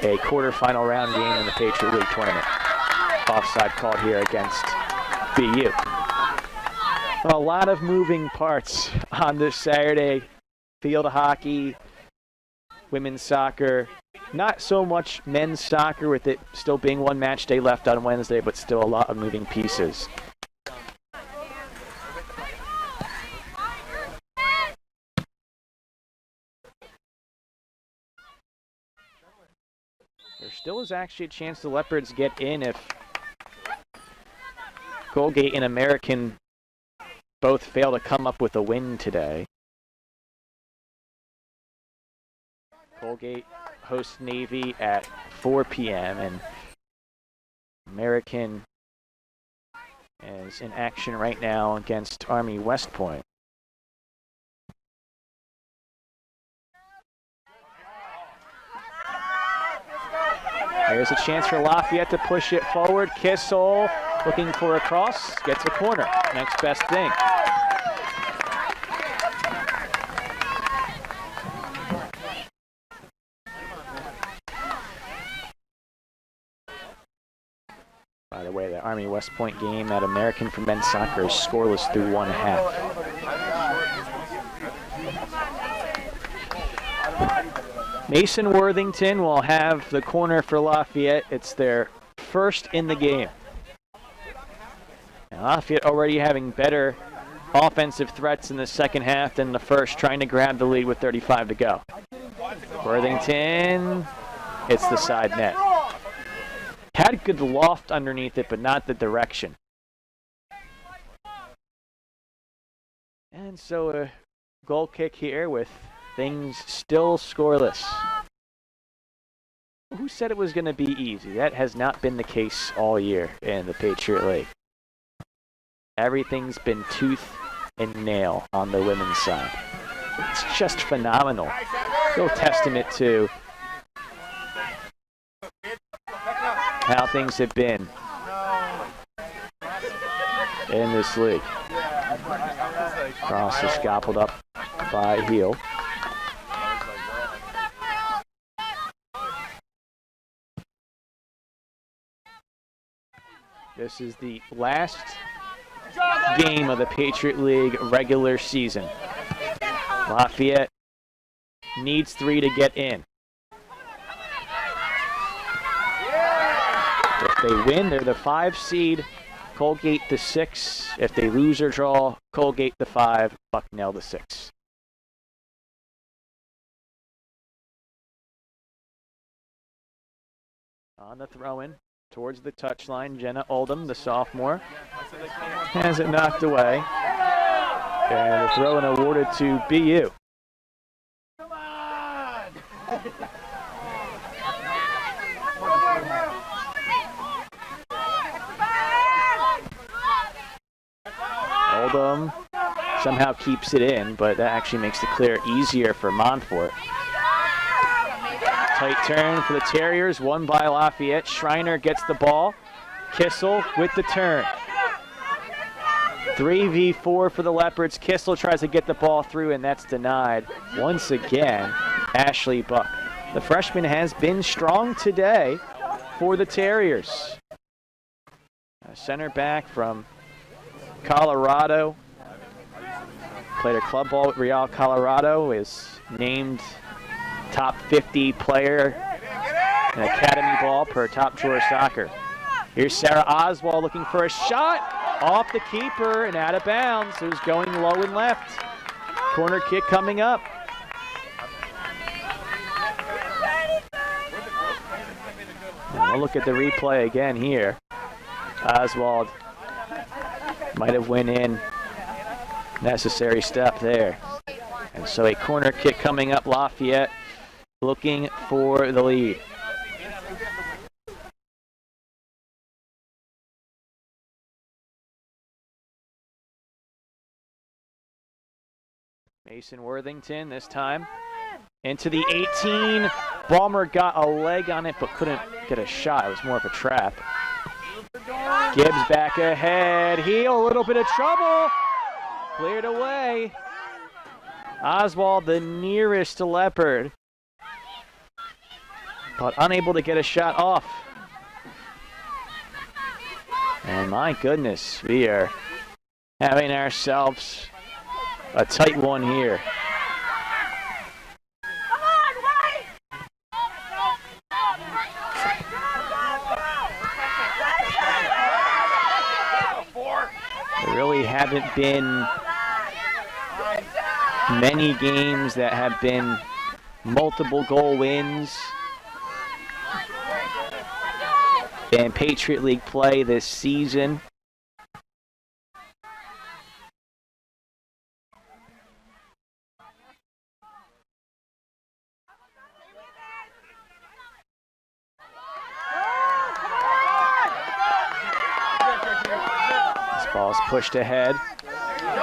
a quarterfinal round game in the Patriot League tournament. Offside called here against BU. A lot of moving parts on this Saturday. Field hockey, women's soccer, not so much men's soccer with it still being one match day left on Wednesday, but still a lot of moving pieces. There still is actually a chance the Leopards get in if Colgate and American both fail to come up with a win today. Colgate hosts Navy at 4 p.m. and American is in action right now against Army West Point. There's a chance for Lafayette to push it forward. Kissel looking for a cross, gets a corner. Next best thing. By the way, the Army West Point game at American for men's soccer is scoreless through 1/2. Mason Worthington will have the corner for Lafayette. It's their first in the game. And Lafayette already having better offensive threats in the second half than the first, trying to grab the lead with 35 to go. Worthington hits the side net. Had good loft underneath it, but not the direction. And so a goal kick here with things still scoreless. Who said it was going to be easy? That has not been the case all year in the Patriot League. Everything's been tooth and nail on the women's side. It's just phenomenal. No testament to how things have been in this league. Cross is gobbled up by Heel. This is the last game of the Patriot League regular season. Lafayette needs 3 to get in. If they win, they're the 5 seed, Colgate the 6. If they lose or draw, Colgate the 5, Bucknell the 6. On the throw-in towards the touchline, Jenna Oldham, the sophomore, has it knocked away. And the throw-in awarded to BU. Come on! Oldham somehow keeps it in, but that actually makes the clear easier for Montfort. Tight turn for the Terriers, won by Lafayette. Schreiner gets the ball. Kissel with the turn. 3v4 for the Leopards. Kissel tries to get the ball through, and that's denied. Once again, Ashley Buck. The freshman has been strong today for the Terriers. A center back from Colorado. Played a club ball with Real Colorado, is named top 50 player in academy ball per Top Drawer Soccer. Here's Sarah Oswald looking for a shot off the keeper and out of bounds. It was going low and left. Corner kick coming up. And we'll look at the replay again here. Oswald Might have went in. Necessary step there. And so a corner kick coming up. Lafayette looking for the lead. Mason Worthington this time into the 18. Balmer got a leg on it but couldn't get a shot. It was more of a trap. Gibbs back ahead. Heel, a little bit of trouble. Cleared away. Oswald, the nearest to Leopard, but unable to get a shot off. And my goodness, we are having ourselves a tight one here. There really haven't been many games that have been multiple goal wins in Patriot League play this season. This ball is pushed ahead.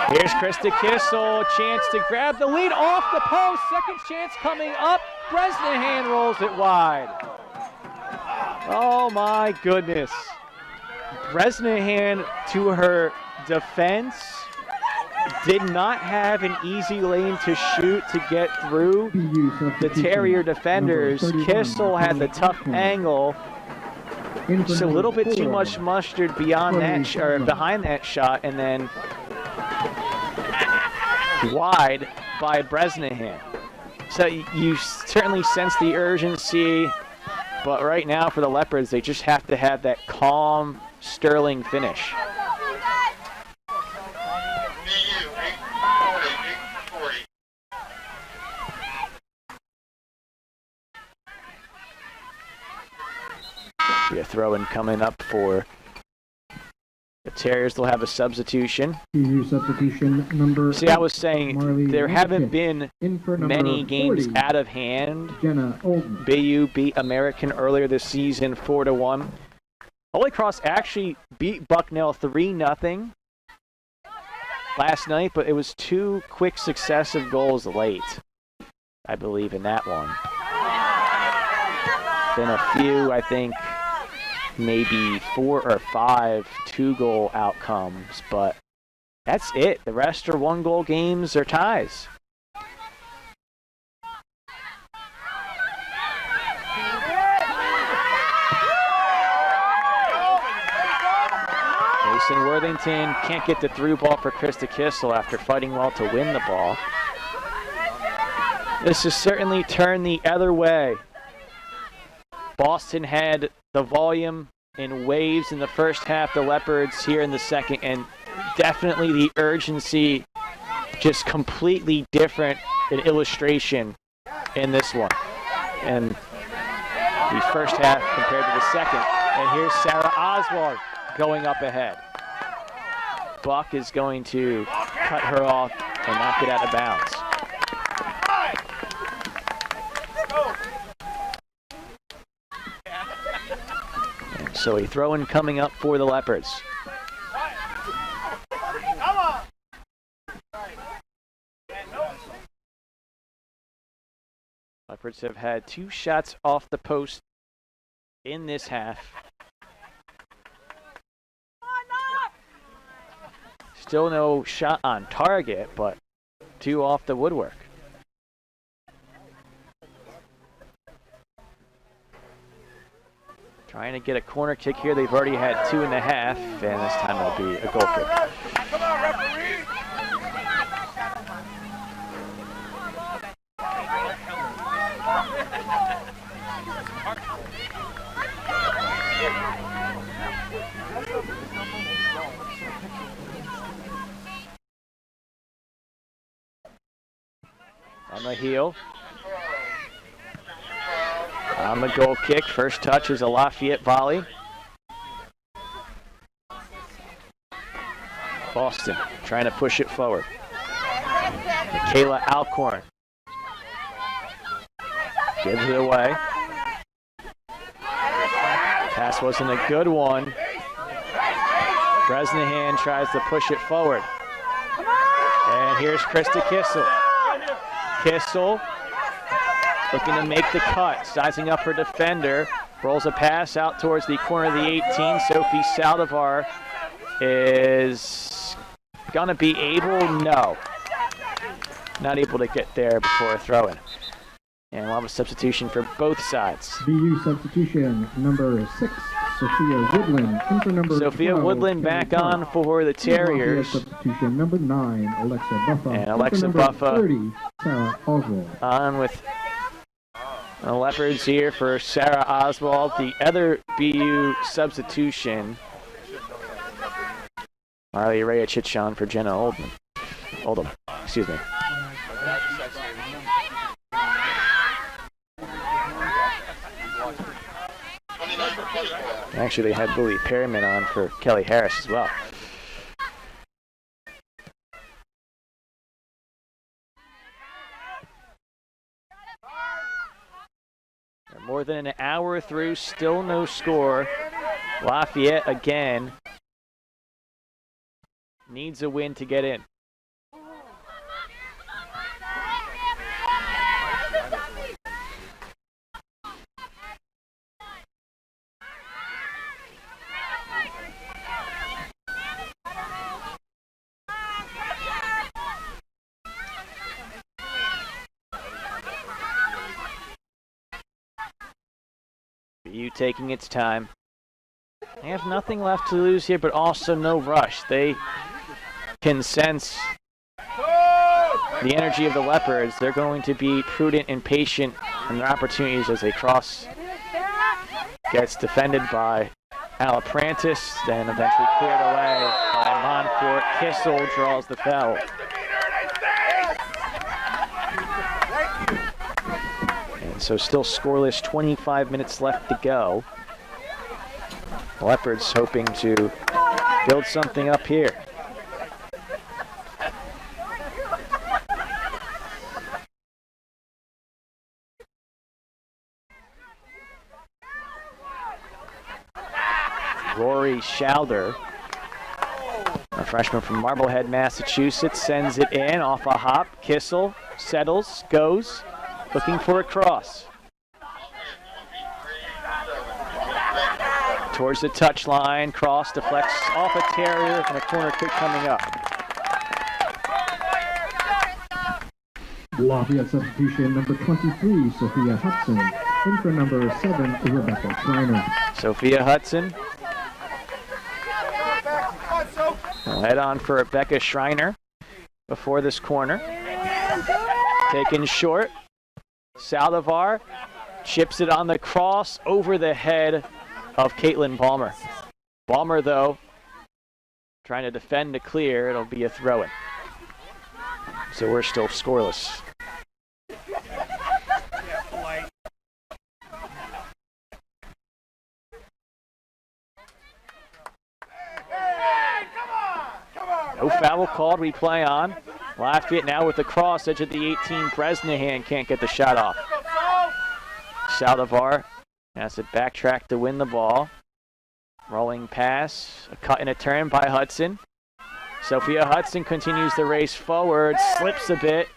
Here's Krista Kissel, chance to grab the lead off the post. Second chance coming up. Bresnahan rolls it wide. Oh my goodness. Bresnahan, to her defense, did not have an easy lane to shoot to get through the Terrier defenders. Kissel had the tough angle. Just a little bit too much mustard beyond that, or behind that shot, and then wide by Bresnahan. So you certainly sense the urgency, but right now for the Leopards, they just have to have that calm, sterling finish. Be a throw-in coming up for the Terriers. They'll have a substitution. Substitution number. See, I was saying Marley there haven't Radcliffe. been many games 40, out of hand. Jenna Oldman. BU beat American earlier this season 4-1. Holy Cross actually beat Bucknell 3-0 last night, but it was two quick successive goals late, I believe, in that one. Been a few, I think, maybe 4 or 5 two-goal outcomes, but that's it. The rest are one-goal games or ties. Mason Worthington can't get the through ball for Krista Kissel after fighting well to win the ball. This has certainly turned the other way. Boston had the volume in waves in the first half, the Leopards here in the second, and definitely the urgency just completely different in illustration in this one. And the first half compared to the second. And here's Sarah Oswald going up ahead. Buck is going to cut her off and knock it out of bounds. So a throw-in coming up for the Leopards. Leopards have had 2 shots off the post in this half. Still no shot on target, but 2 off the woodwork. Trying to get a corner kick here. They've already had 2.5, and this time it'll be a goal kick. Come on, referee! On the heel. On the goal kick, first touch is a Lafayette volley. Boston trying to push it forward. Michaela Alcorn gives it away. Pass wasn't a good one. Bresnahan tries to push it forward. And here's Krista Kissel. Kissel looking to make the cut, sizing up her defender. Rolls a pass out towards the corner of the 18. Sophie Saldivar is going to be able, no. Not able to get there before a throw-in. And we'll have a substitution for both sides. BU substitution number 6, Sophia Woodland. In for number Sophia 12, Woodland back on for the Terriers. Substitution number 9, Alexa Buffa. And Alexa Buffa 30, Sarah Oswald. On with the Leopards here for Sarah Oswald. The other BU substitution, Marley Rhea Chichon for Jenna Oldham. Excuse me. Actually, they had Lily Perriman on for Kelly Harris as well. They're more than an hour through, still no score. Lafayette again needs a win to get in. BU taking its time. They have nothing left to lose here, but also no rush. They can sense the energy of the Leopards. They're going to be prudent and patient in their opportunities as they cross. Gets defended by Alaprantis, then eventually cleared away by Montfort. Kissel draws the foul. So still scoreless, 25 minutes left to go. The Leopards hoping to build something up here. Rory Schauder, a freshman from Marblehead, Massachusetts, sends it in off a hop. Kissel settles, goes. Looking for a cross. Towards the touchline, cross deflects off a Terrier and a corner kick coming up. Lafayette substitution number 23, Sophia Hudson. In for number 7, Rebecca Schreiner. Sophia Hudson. We'll head on for Rebecca Schreiner before this corner. Taken short. Saldivar chips it on the cross over the head of Caitlin Balmer. Balmer, though, trying to defend to clear. It'll be a throw-in. So we're still scoreless. No foul called. We play on. Lafayette now with the cross, edge of the 18. Bresnahan can't get the shot off. Saldivar has to backtrack to win the ball. Rolling pass, a cut and a turn by Hudson. Sophia Hudson continues the race forward, slips a bit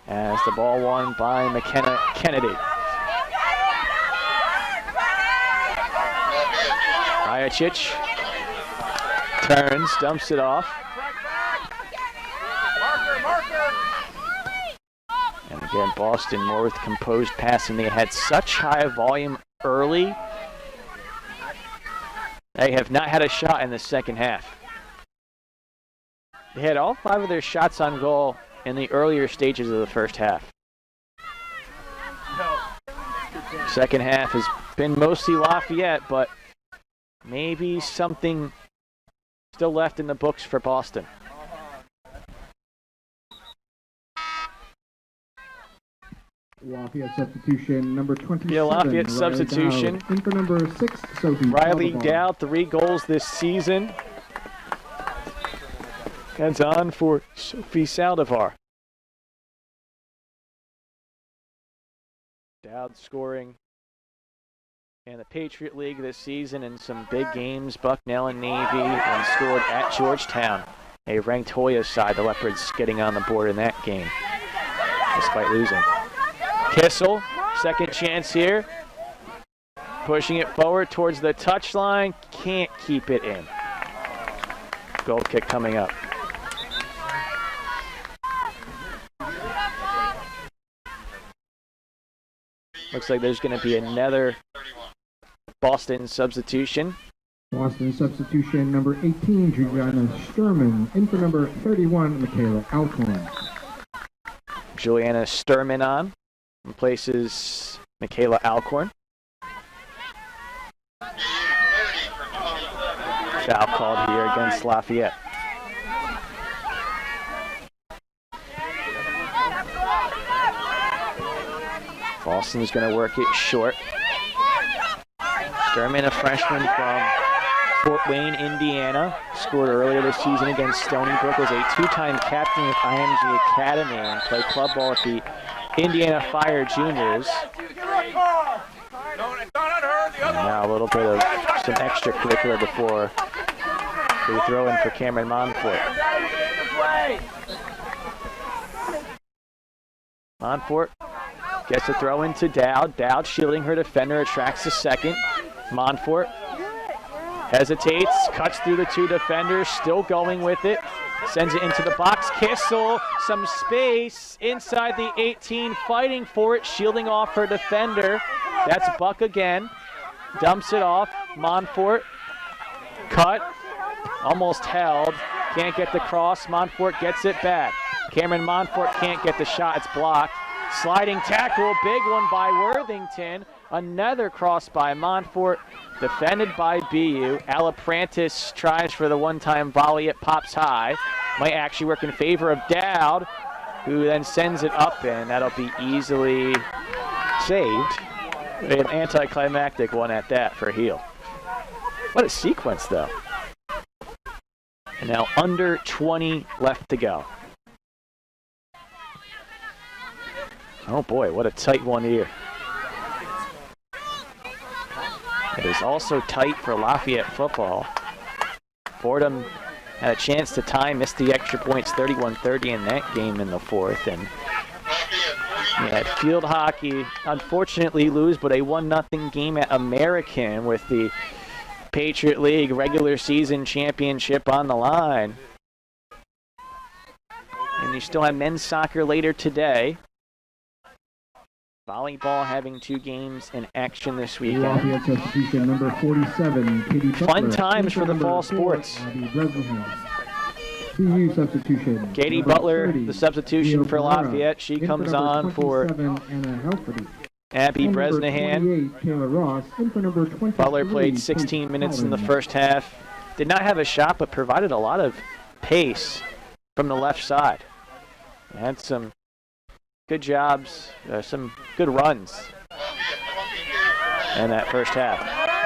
as the ball won by McKenna Kennedy. Ajicic turns, dumps it off. And again, Boston more with composed passing. They had such high volume early. They have not had a shot in the second half. They had all 5 of their shots on goal in the earlier stages of the first half. Second half has been mostly Lafayette, but maybe something still left in the books for Boston. Lafayette substitution number 27. Yeah, Lafayette substitution. Dowd. In for number 6, Sophie Riley Saldivar. Dowd, 3 goals this season. Heads on for Sophie Saldivar. Dowd scoring in the Patriot League this season in some big games, Bucknell and Navy, and scored at Georgetown, a ranked Hoya side. The Leopards getting on the board in that game, despite losing. Kissel, second chance here. Pushing it forward towards the touchline, can't keep it in. Goal kick coming up. Looks like there's going to be another Boston substitution. Boston substitution number 18, Juliana Sturman. In for number 31, Michaela Alcorn. Juliana Sturman on, replaces Michaela Alcorn. Foul called here against Lafayette. Boston's going to work it short. Sturman, a freshman from Fort Wayne, Indiana, scored earlier this season against Stony Brook, was a two-time captain with IMG Academy and played club ball at the Indiana Fire Juniors. And now a little bit of some extracurricular before we throw in for Cameron Monfort. Monfort gets a throw into Dowd. Dowd shielding her defender, attracts the second. Monfort hesitates, cuts through the two defenders, still going with it. Sends it into the box. Kissel, some space inside the 18, fighting for it, shielding off her defender. That's Buck again. Dumps it off. Monfort, cut, almost held. Can't get the cross. Monfort gets it back. Cameron Monfort can't get the shot. It's blocked. Sliding tackle, big one by Worthington. Another cross by Monfort, defended by BU. Alaprantis tries for the one-time volley. It pops high. Might actually work in favor of Dowd, who then sends it up, and that'll be easily saved. An anticlimactic one at that for Heel. What a sequence, though. And now under 20 left to go. Oh boy, what a tight one here. It is also tight for Lafayette football. Fordham had a chance to tie, missed the extra points, 31-30 in that game in the fourth. And yeah, field hockey, unfortunately lose, but a 1-0 game at American with the Patriot League regular season championship on the line. And you still have men's soccer later today. Volleyball having 2 games in action this weekend. Lafayette substitution number 47, Katie Butler. Fun times for the fall sports. BU substitution. Katie Butler, the substitution for Lafayette. She comes on for Abby Bresnahan. Butler played 16 minutes in the first half. Did not have a shot, but provided a lot of pace from the left side. Had some good jobs, some good runs in that first half.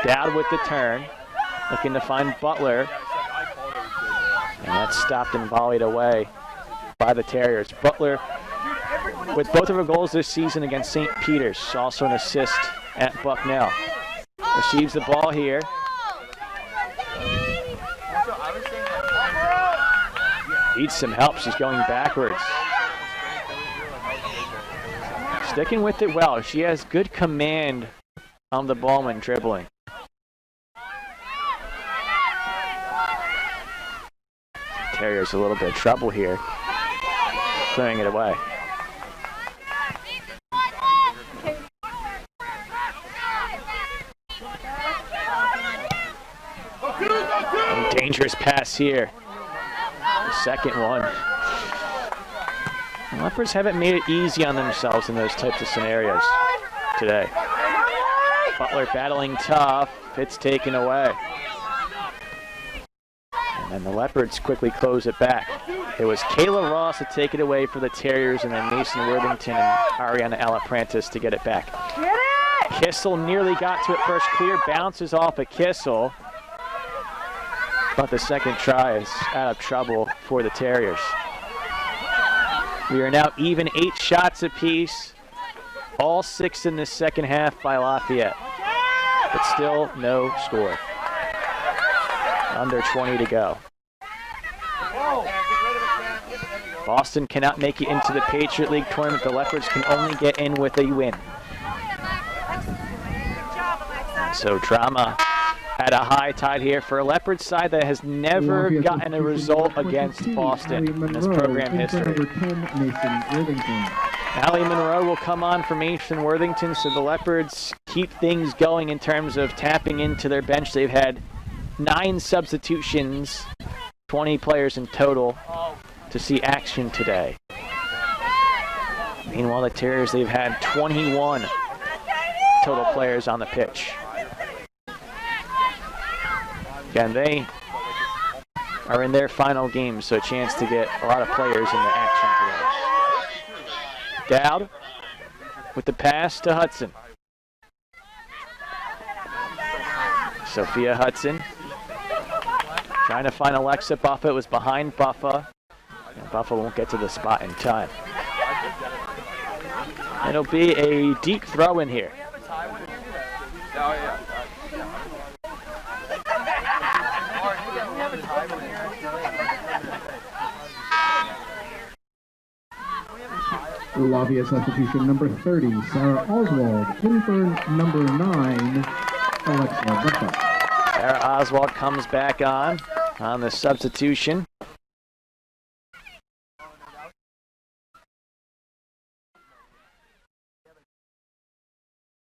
Dowd with the turn, looking to find Butler. And that's stopped and volleyed away by the Terriers. Butler with both of her goals this season against St. Peter's, also an assist at Bucknell. Receives the ball here. Needs some help, she's going backwards. Sticking with it well. She has good command on the ball when dribbling. Terriers a little bit of trouble here. Clearing it away. Dangerous pass here. The second one. The Leopards haven't made it easy on themselves in those types of scenarios today. Butler battling tough. It's taken away. And then the Leopards quickly close it back. It was Kayla Ross to take it away for the Terriers, and then Mason Worthington and Ariana Alaprantis to get it back. Kissel nearly got to it first clear. Bounces off a Kissel. But the second try is out of trouble for the Terriers. We are now even 8 shots apiece, all 6 in the second half by Lafayette, but still no score. Under 20 to go. Boston cannot make it into the Patriot League tournament. The Leopards can only get in with a win. So drama at a high tide here for a Leopards side that has never gotten a result against Boston in its program history. Natalie Monroe will come on for Mason Worthington, so the Leopards keep things going in terms of tapping into their bench. They've had 9 substitutions, 20 players in total to see action today. Meanwhile, the Terriers, they've had 21 total players on the pitch. Again, they are in their final game, so a chance to get a lot of players into action today. Dowd with the pass to Hudson. Sophia Hudson trying to find Alexa Buffa. It was behind Buffa. And Buffa won't get to the spot in time. It'll be a deep throw in here. Lafayette substitution number 30, Sarah Oswald. In for number 9, Alexa Buffa. Sarah Oswald comes back on the substitution.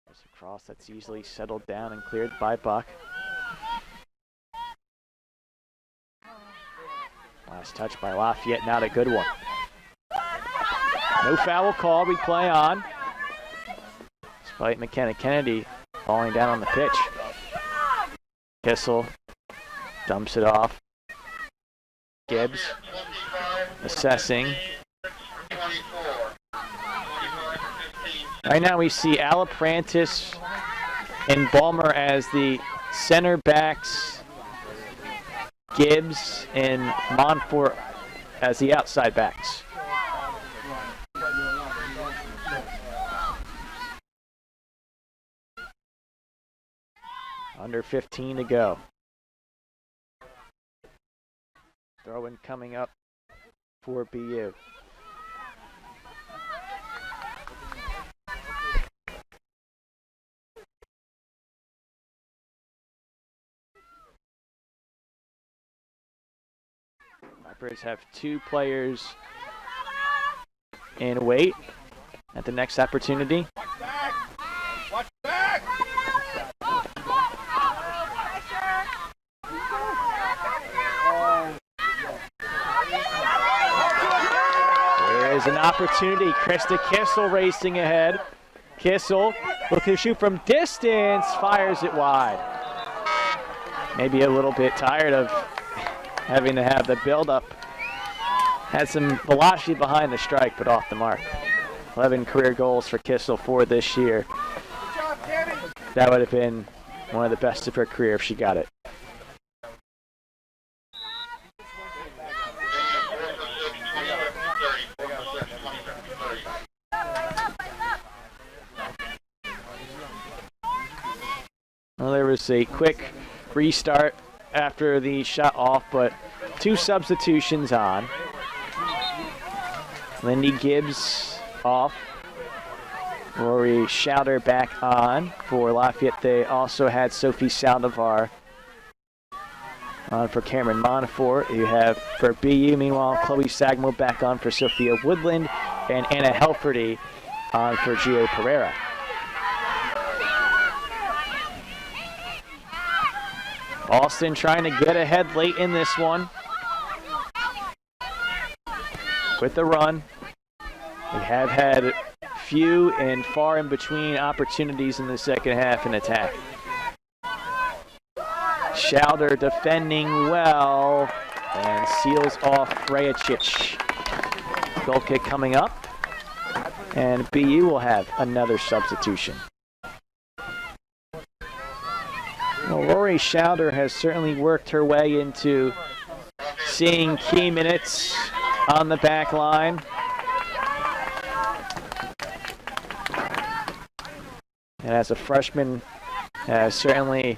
There's a cross that's easily settled down and cleared by Buck. Last touch by Lafayette, not a good one. No foul call, we play on. Despite McKenna Kennedy falling down on the pitch. Kissel dumps it off. Gibbs assessing. Right now we see Alaprantis and Balmer as the center backs. Gibbs and Montfort as the outside backs. Under 15 to go. Throw-in coming up for BU. Leopards have 2 players in wait at the next opportunity. Watch back! There's an opportunity. Krista Kissel racing ahead. Kissel looking to shoot from distance, fires it wide. Maybe a little bit tired of having to have the build-up. Had some velocity behind the strike, but off the mark. 11 career goals for Kissel for this year. That would have been one of the best of her career if she got it. Well, there was a quick restart after the shot off, but 2 substitutions on. Lindy Gibbs off. Rory Schauder back on for Lafayette. They also had Sophie Saldivar on for Cameron Montfort. You have for BU, meanwhile, Chloe Sagmo back on for Sophia Woodland, and Anna Helferty on for Gio Pereira. Boston trying to get ahead late in this one with the run. We have had few and far in between opportunities in the second half in attack. Schauder defending well and seals off Rajicic. Goal kick coming up, and BU will have another substitution. Well, Rory Schauder has certainly worked her way into seeing key minutes on the back line. And as a freshman, has certainly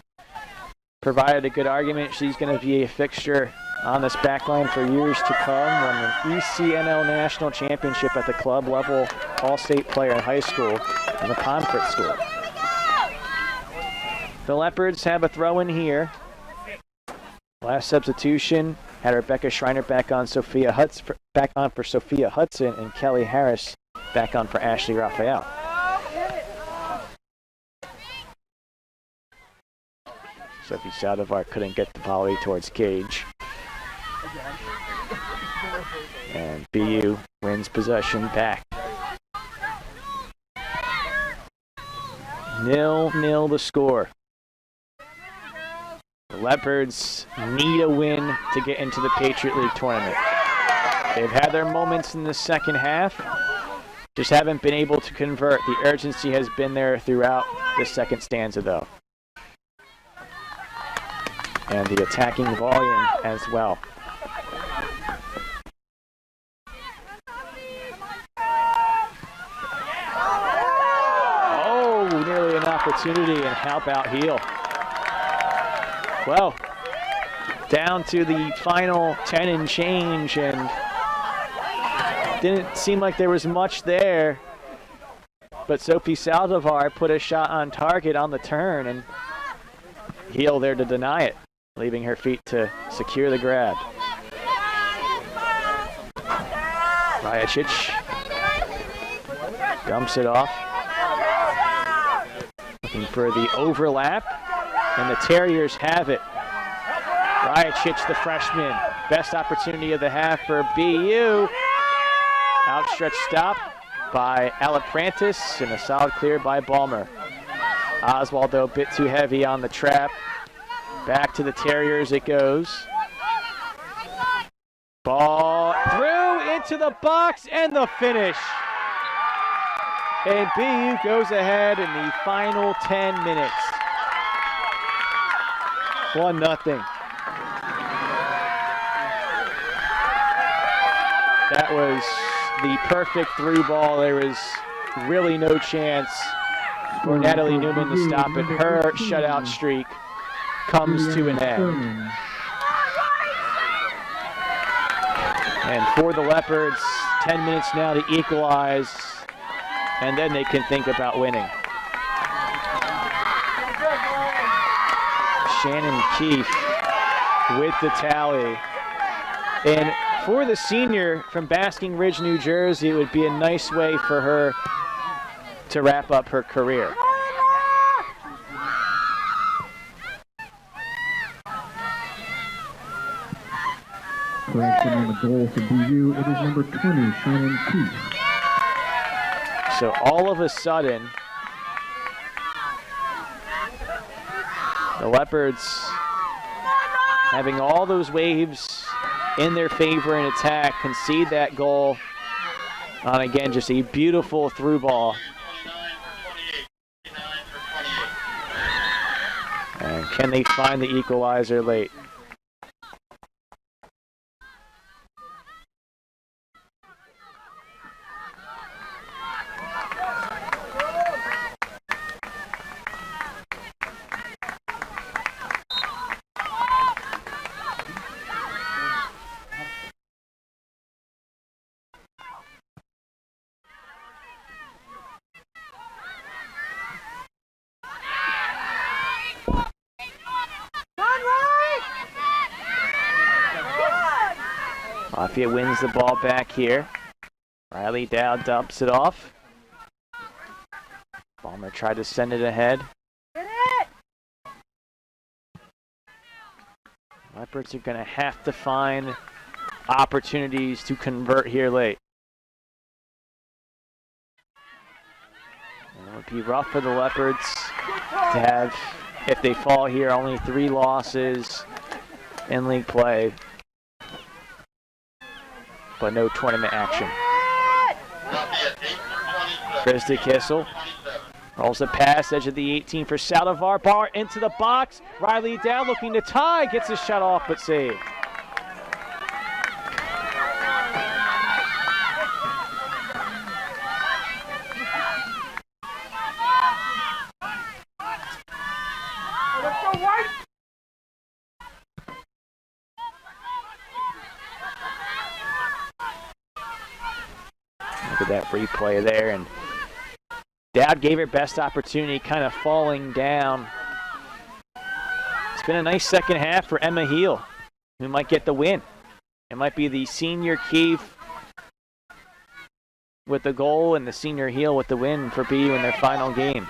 provided a good argument. She's going to be a fixture on this back line for years to come. Won the ECNL National Championship at the club level, all-state player in high school, and the Pomfret school. The Leopards have a throw in here. Last substitution had Rebecca Schreiner back on for Sophia Hudson, and Kelly Harris back on for Ashley Raphael. Sophie Saldivar couldn't get the volley towards Gage. And BU wins possession back. 0-0 the score. The Leopards need a win to get into the Patriot League tournament. They've had their moments in the second half, just haven't been able to convert. The urgency has been there throughout the second stanza, though. And the attacking volume as well. Oh, nearly an opportunity, and how about heel? Well, down to the final 10 and change, and didn't seem like there was much there. But Sophie Saldivar put a shot on target on the turn, and heel there to deny it, leaving her feet to secure the grab. Rajacic dumps it off. Looking for the overlap, and the Terriers have it. Rajacic, the freshman, best opportunity of the half for BU. Outstretched stop by Alaprantis, and a solid clear by Balmer. Oswald, though, a bit too heavy on the trap. Back to the Terriers it goes. Ball through into the box, and the finish. And BU goes ahead in the final 10 minutes. 1-0. That was the perfect through ball. There was really no chance for Natalie Newman to stop it. Her shutout streak comes to an end. And for the Leopards, 10 minutes now to equalize, and then they can think about winning. Shannon Keefe with the tally. And for the senior from Basking Ridge, New Jersey, it would be a nice way for her to wrap up her career. Correction on the goal for BU. It is number 20, Shannon Keefe. So all of a sudden, the Leopards having all those waves in their favor in attack, concede that goal on, again, just a beautiful through ball. And can they find the equalizer late? Lafayette wins the ball back here. Riley Dow dumps it off. Balmer tried to send it ahead. Leopards are going to have to find opportunities to convert here late. And it would be rough for the Leopards to have, if they fall here, only 3 losses in league play, but no tournament action. Krista Kissel Rolls the pass, edge of the 18 for Saldivar. Bar into the box. Riley down, looking to tie. Gets his shot off, but saved. Look at that replay there, and Dowd gave her best opportunity, kind of falling down. It's been a nice second half for Emma Heel, who might get the win. It might be the senior Keefe with the goal and the senior Heel with the win for BU in their final game.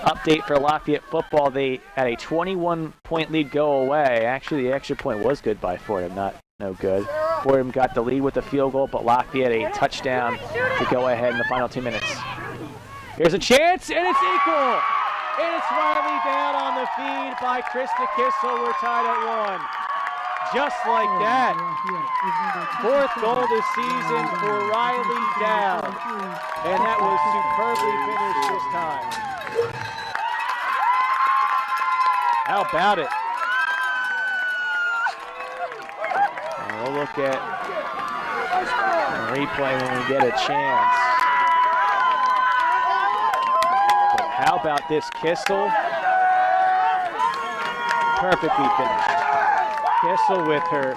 Update for Lafayette football, they had a 21-point lead go away. Actually, the extra point was good by Fordham, no good. Fordham got the lead with the field goal, but Lafayette a touchdown to go ahead in the final 2 minutes. Here's a chance, and it's equal! And it's Riley down on the feed by Krista Kissel. We're tied at 1. Just like that. 4th goal this season for Riley Dowd. And that was superbly finished this time. How about it? And we'll look at the replay when we get a chance. But how about this Kissel? Perfectly finished. Kissel with her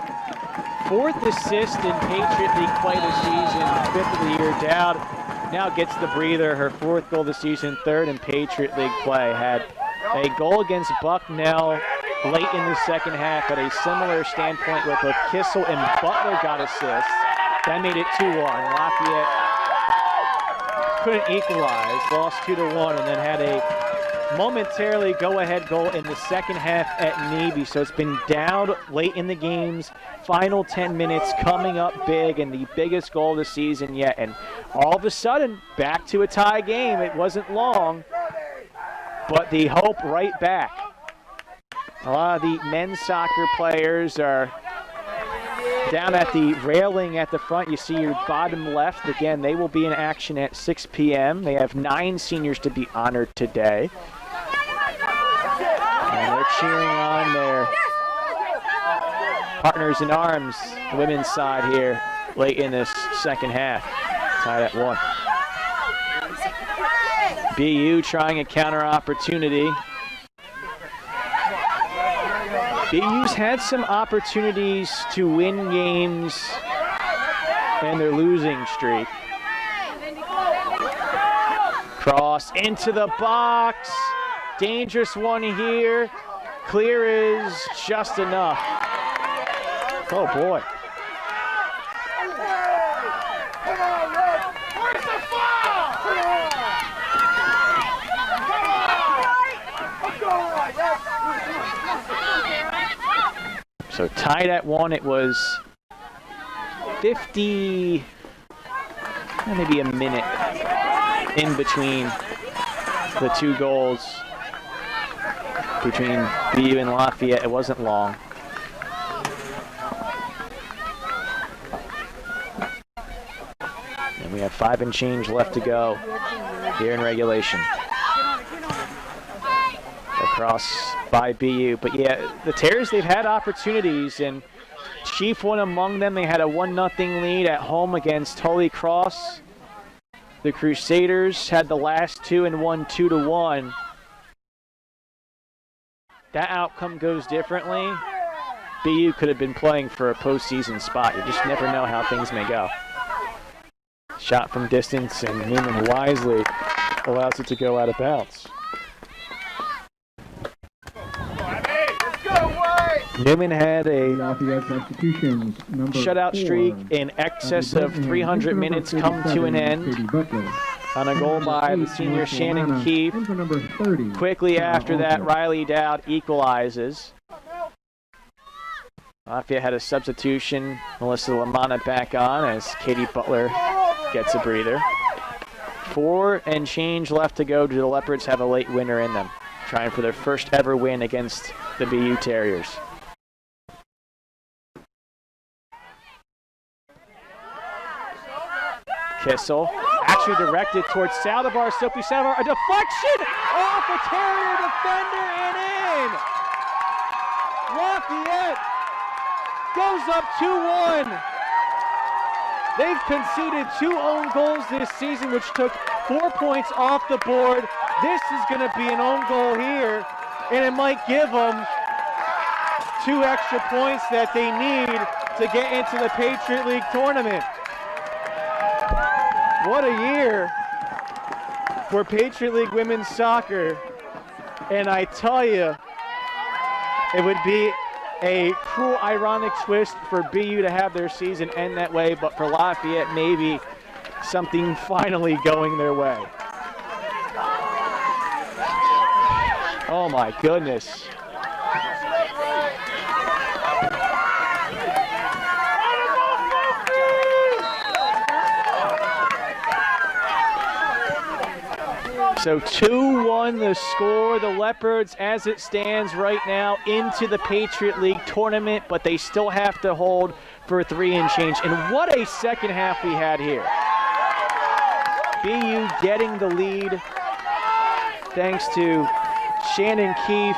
4th assist in Patriot League play this season, 5th of the year. Dowd now gets the breather, her 4th goal this season, 3rd in Patriot League play. Had a goal against Bucknell late in the second half at a similar standpoint with both Kissel and Butler got assists. That made it 2-1. Lafayette couldn't equalize, lost 2-1, and then had a momentarily go-ahead goal in the second half at Navy. So it's been down late in the game's final 10 minutes, coming up big, and the biggest goal of the season yet. And all of a sudden, back to a tie game. It wasn't long, but the hope right back. A lot of the men's soccer players are down at the railing at the front. You see your bottom left. Again, they will be in action at 6 p.m. They have 9 seniors to be honored today. And they're cheering on their partners in arms, the women's side here, late in this second half. Tied at 1. BU trying a counter opportunity. BU's had some opportunities to win games and their losing streak. Cross into the box. Dangerous one here. Clear is just enough. Oh boy. So tied at 1, it was 50, maybe a minute in between the 2 goals between BU and Lafayette. It wasn't long. And we have 5 and change left to go here in regulation. Across by BU, but yeah, the Terrors, they've had opportunities, and Chief one among them. They had a 1-0 lead at home against Holy Cross. The Crusaders had the last 2 and won 2-1. That outcome goes differently. BU could have been playing for a postseason spot. You just never know how things may go. Shot from distance, and Newman wisely allows it to go out of bounds. Newman had a Lafayette Substitutions, shutout streak in excess of 300 minutes come to an end on a goal by the senior Shannon Keefe. Quickly after that, Riley Dowd equalizes. Lafayette had a substitution. Melissa Lamana back on as Katie Butler gets a breather. 4 and change left to go. Do the Leopards have a late winner in them, trying for their first ever win against the BU Terriers? Kissel, actually directed towards Saldivar. Sophie Saldivar, a deflection off a Terrier defender and in. Lafayette goes up 2-1. They've conceded 2 own goals this season, which took 4 points off the board. This is going to be an own goal here, and it might give them 2 extra points that they need to get into the Patriot League tournament. What a year for Patriot League women's soccer. And I tell you, it would be a cruel, ironic twist for BU to have their season end that way, but for Lafayette, maybe something finally going their way. Oh my goodness. So 2-1 the score. The Leopards, as it stands right now, into the Patriot League tournament, but they still have to hold for 3 and change. And what a second half we had here. BU getting the lead thanks to Shannon Keefe,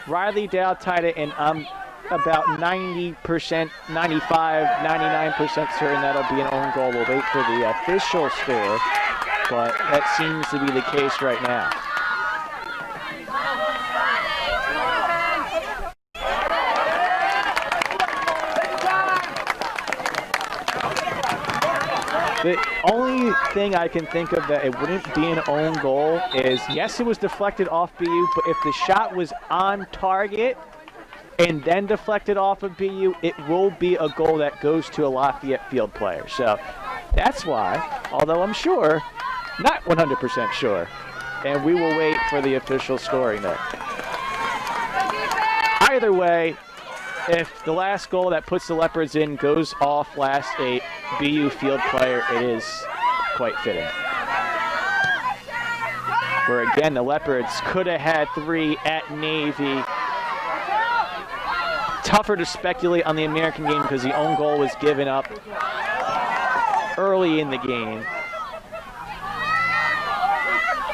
Riley Daltida, and I'm about 90%, 95, 99% certain that'll be an own goal. We'll wait for the official score, but that seems to be the case right now. The only thing I can think of that it wouldn't be an own goal is, yes, it was deflected off BU, but if the shot was on target and then deflected off of BU, it will be a goal that goes to a Lafayette field player. So that's why, although I'm sure, not 100% sure, and we will wait for the official scoring there. Either way, if the last goal that puts the Leopards in goes off last a BU field player, it is quite fitting. Where again, the Leopards could have had 3 at Navy. Tougher to speculate on the American game because the own goal was given up early in the game.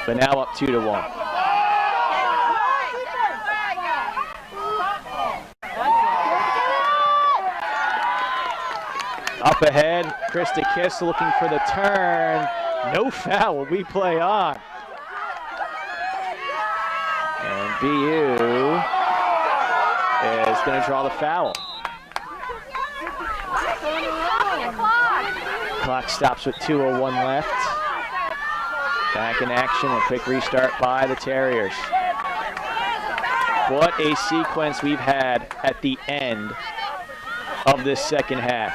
But now up 2-1. Up ahead, Krista Kiss looking for the turn. No foul, we play on. And BU is going to draw the foul. Clock stops with 2:01 left. Back in action, a quick restart by the Terriers. What a sequence we've had at the end of this second half.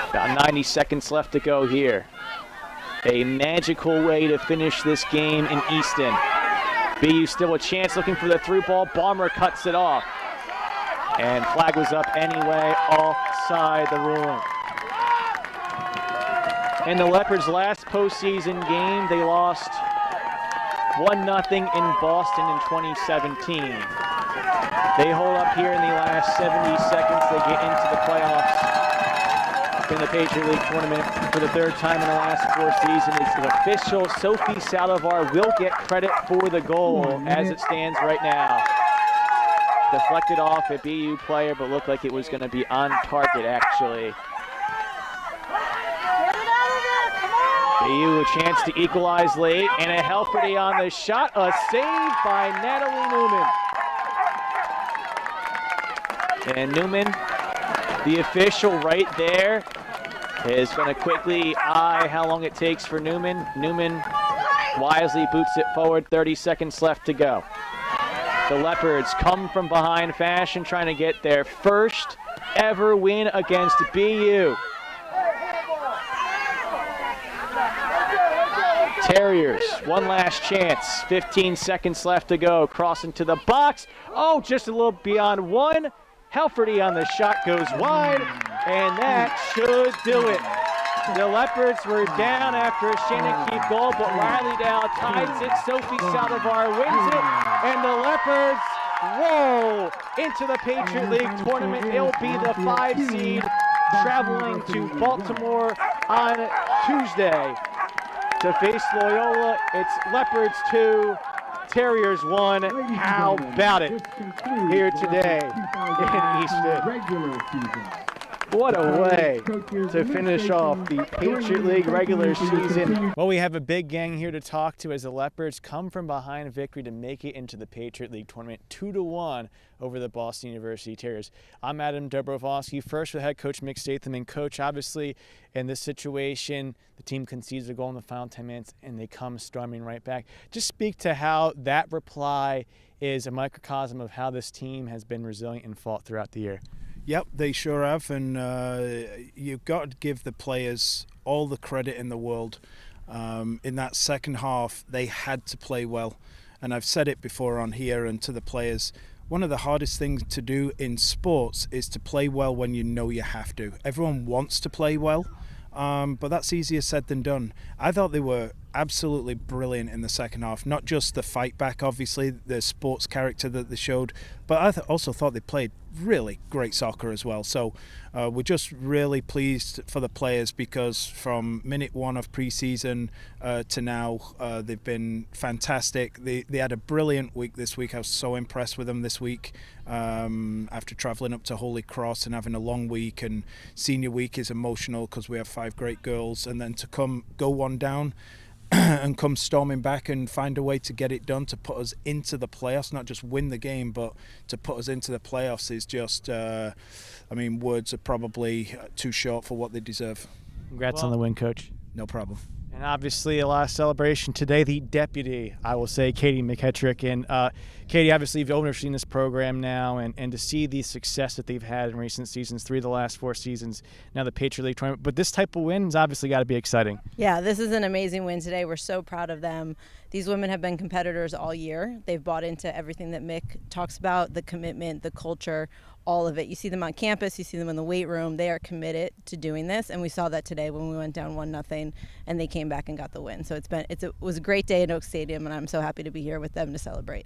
About 90 seconds left to go here. A magical way to finish this game in Easton. BU still a chance, looking for the through ball. Balmer cuts it off. And flag was up anyway, offside the ruling. In the Leopards' last postseason game, they lost 1-0 in Boston in 2017. They hold up here in the last 70 seconds. They get into the playoffs in the Patriot League tournament for the 3rd time in the last 4 seasons. It's official. Sophie Saldivar will get credit for the goal as it stands right now. Deflected off a BU player, but looked like it was going to be on target, actually. BU a chance to equalize late, and a Helferty on the shot. A save by Natalie Newman. And Newman, the official right there, is going to quickly eye how long it takes for Newman. Newman wisely boots it forward, 30 seconds left to go. The Leopards come from behind fashion, trying to get their first ever win against BU. Terriers, one last chance, 15 seconds left to go, crossing to the box. Oh, just a little beyond one. Helferty on the shot goes wide, and that should do it. The Leopards were down after a Shannon Keefe goal, but Riley Dow ties it. Sophie Saldivar wins it, and the Leopards roll into the Patriot League tournament. They'll be the 5 seed, traveling to Baltimore on Tuesday to face Loyola. It's Leopards 2, Terriers 1. How about it here today in Easton? What a way to finish off the Patriot League regular season. Well, we have a big gang here to talk to as the Leopards come from behind victory to make it into the Patriot League tournament 2-1 over the Boston University Terriers. I'm Adam Dobrowolski, first with head coach Mick Statham. And coach, obviously in this situation, the team concedes a goal in the final 10 minutes and they come storming right back. Just speak to how that reply is a microcosm of how this team has been resilient and fought throughout the year. Yep, they sure have, and you've got to give the players all the credit in the world. In that second half, they had to play well, and I've said it before on here and to the players, one of the hardest things to do in sports is to play well when you know you have to. Everyone wants to play well, but that's easier said than done. I thought they were absolutely brilliant in the second half, not just the fight back, obviously, the sports character that they showed, but I also thought they played really great soccer as well. So we're just really pleased for the players because from minute 1 of pre-season to now, they've been fantastic. They had a brilliant week this week. I was so impressed with them this week after traveling up to Holy Cross and having a long week, and senior week is emotional because we have 5 great girls, and then to go one down and come storming back and find a way to get it done to put us into the playoffs, not just win the game, but to put us into the playoffs is just, words are probably too short for what they deserve. Congrats on the win, Coach. No problem. And obviously a lot of celebration today. The deputy, I will say, Katie McHetrick. And Katie, obviously you've overseen this program now, and to see the success that they've had in recent seasons, 3 of the last 4 seasons, now the Patriot League tournament. But this type of win's obviously got to be exciting. Yeah, this is an amazing win today. We're so proud of them. These women have been competitors all year. They've bought into everything that Mick talks about, the commitment, the culture, all of it. You see them on campus, you see them in the weight room. They are committed to doing this, and we saw that today when we went down 1-0 and they came back and got the win. So it was a great day at Oak Stadium, and I'm so happy to be here with them to celebrate.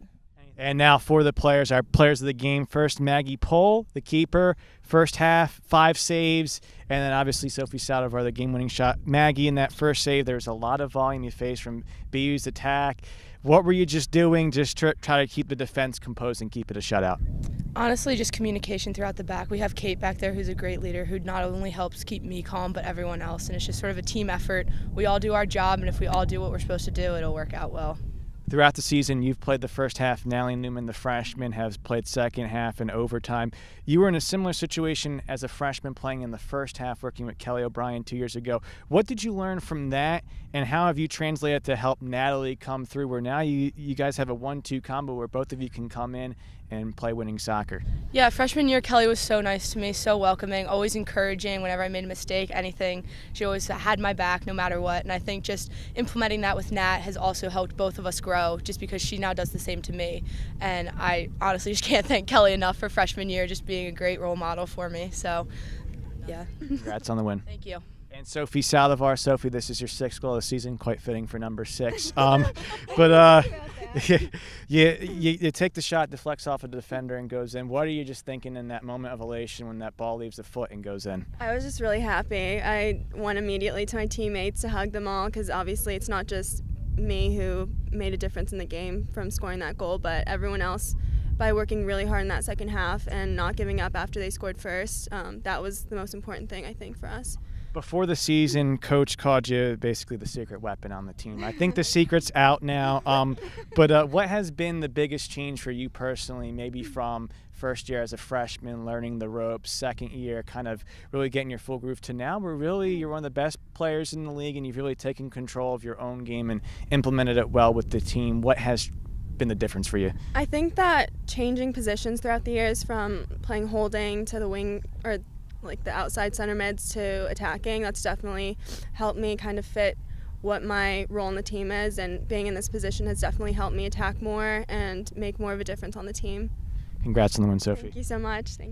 And now for the players, our players of the game. First, Maggie Pohl, the keeper. First half, 5 saves, and then obviously Sophie Saldivar, the game-winning shot. Maggie, in that first save, there was a lot of volume you faced from BU's attack. What were you just doing just to try to keep the defense composed and keep it a shutout? Honestly, just communication throughout the back. We have Kate back there who's a great leader who not only helps keep me calm but everyone else, and it's just sort of a team effort. We all do our job, and if we all do what we're supposed to do, it'll work out well. Throughout the season, you've played the first half. Natalie Newman, the freshman, has played second half and overtime. You were in a similar situation as a freshman playing in the first half, working with Kelly O'Brien 2 years ago. What did you learn from that, and how have you translated to help Natalie come through, where now you guys have a 1-2 combo where both of you can come in and play winning soccer? Yeah, freshman year, Kelly was so nice to me, so welcoming, always encouraging whenever I made a mistake, anything. She always had my back no matter what, and I think just implementing that with Nat has also helped both of us grow, just because she now does the same to me. And I honestly just can't thank Kelly enough for freshman year, just being a great role model for me. So, yeah. Congrats on the win. Thank you. And Sophie Saldivar. Sophie, this is your 6th goal of the season, quite fitting for number 6. But you take the shot, deflects off a defender and goes in. What are you just thinking in that moment of elation when that ball leaves the foot and goes in? I was just really happy. I went immediately to my teammates to hug them all, because obviously it's not just me who made a difference in the game from scoring that goal, but everyone else by working really hard in that second half and not giving up after they scored first. That was the most important thing, I think, for us. Before the season, Coach called you basically the secret weapon on the team. I think the secret's out now. But what has been the biggest change for you personally, maybe from first year as a freshman, learning the ropes, second year, kind of really getting your full groove, to now where really you're one of the best players in the league and you've really taken control of your own game and implemented it well with the team? What has been the difference for you? I think that changing positions throughout the years, from playing holding to the wing, or like the outside center mids, to attacking, that's definitely helped me kind of fit what my role in the team is, and being in this position has definitely helped me attack more and make more of a difference on the team. Congrats on the win, Sophie. Thank you so much. Thank you.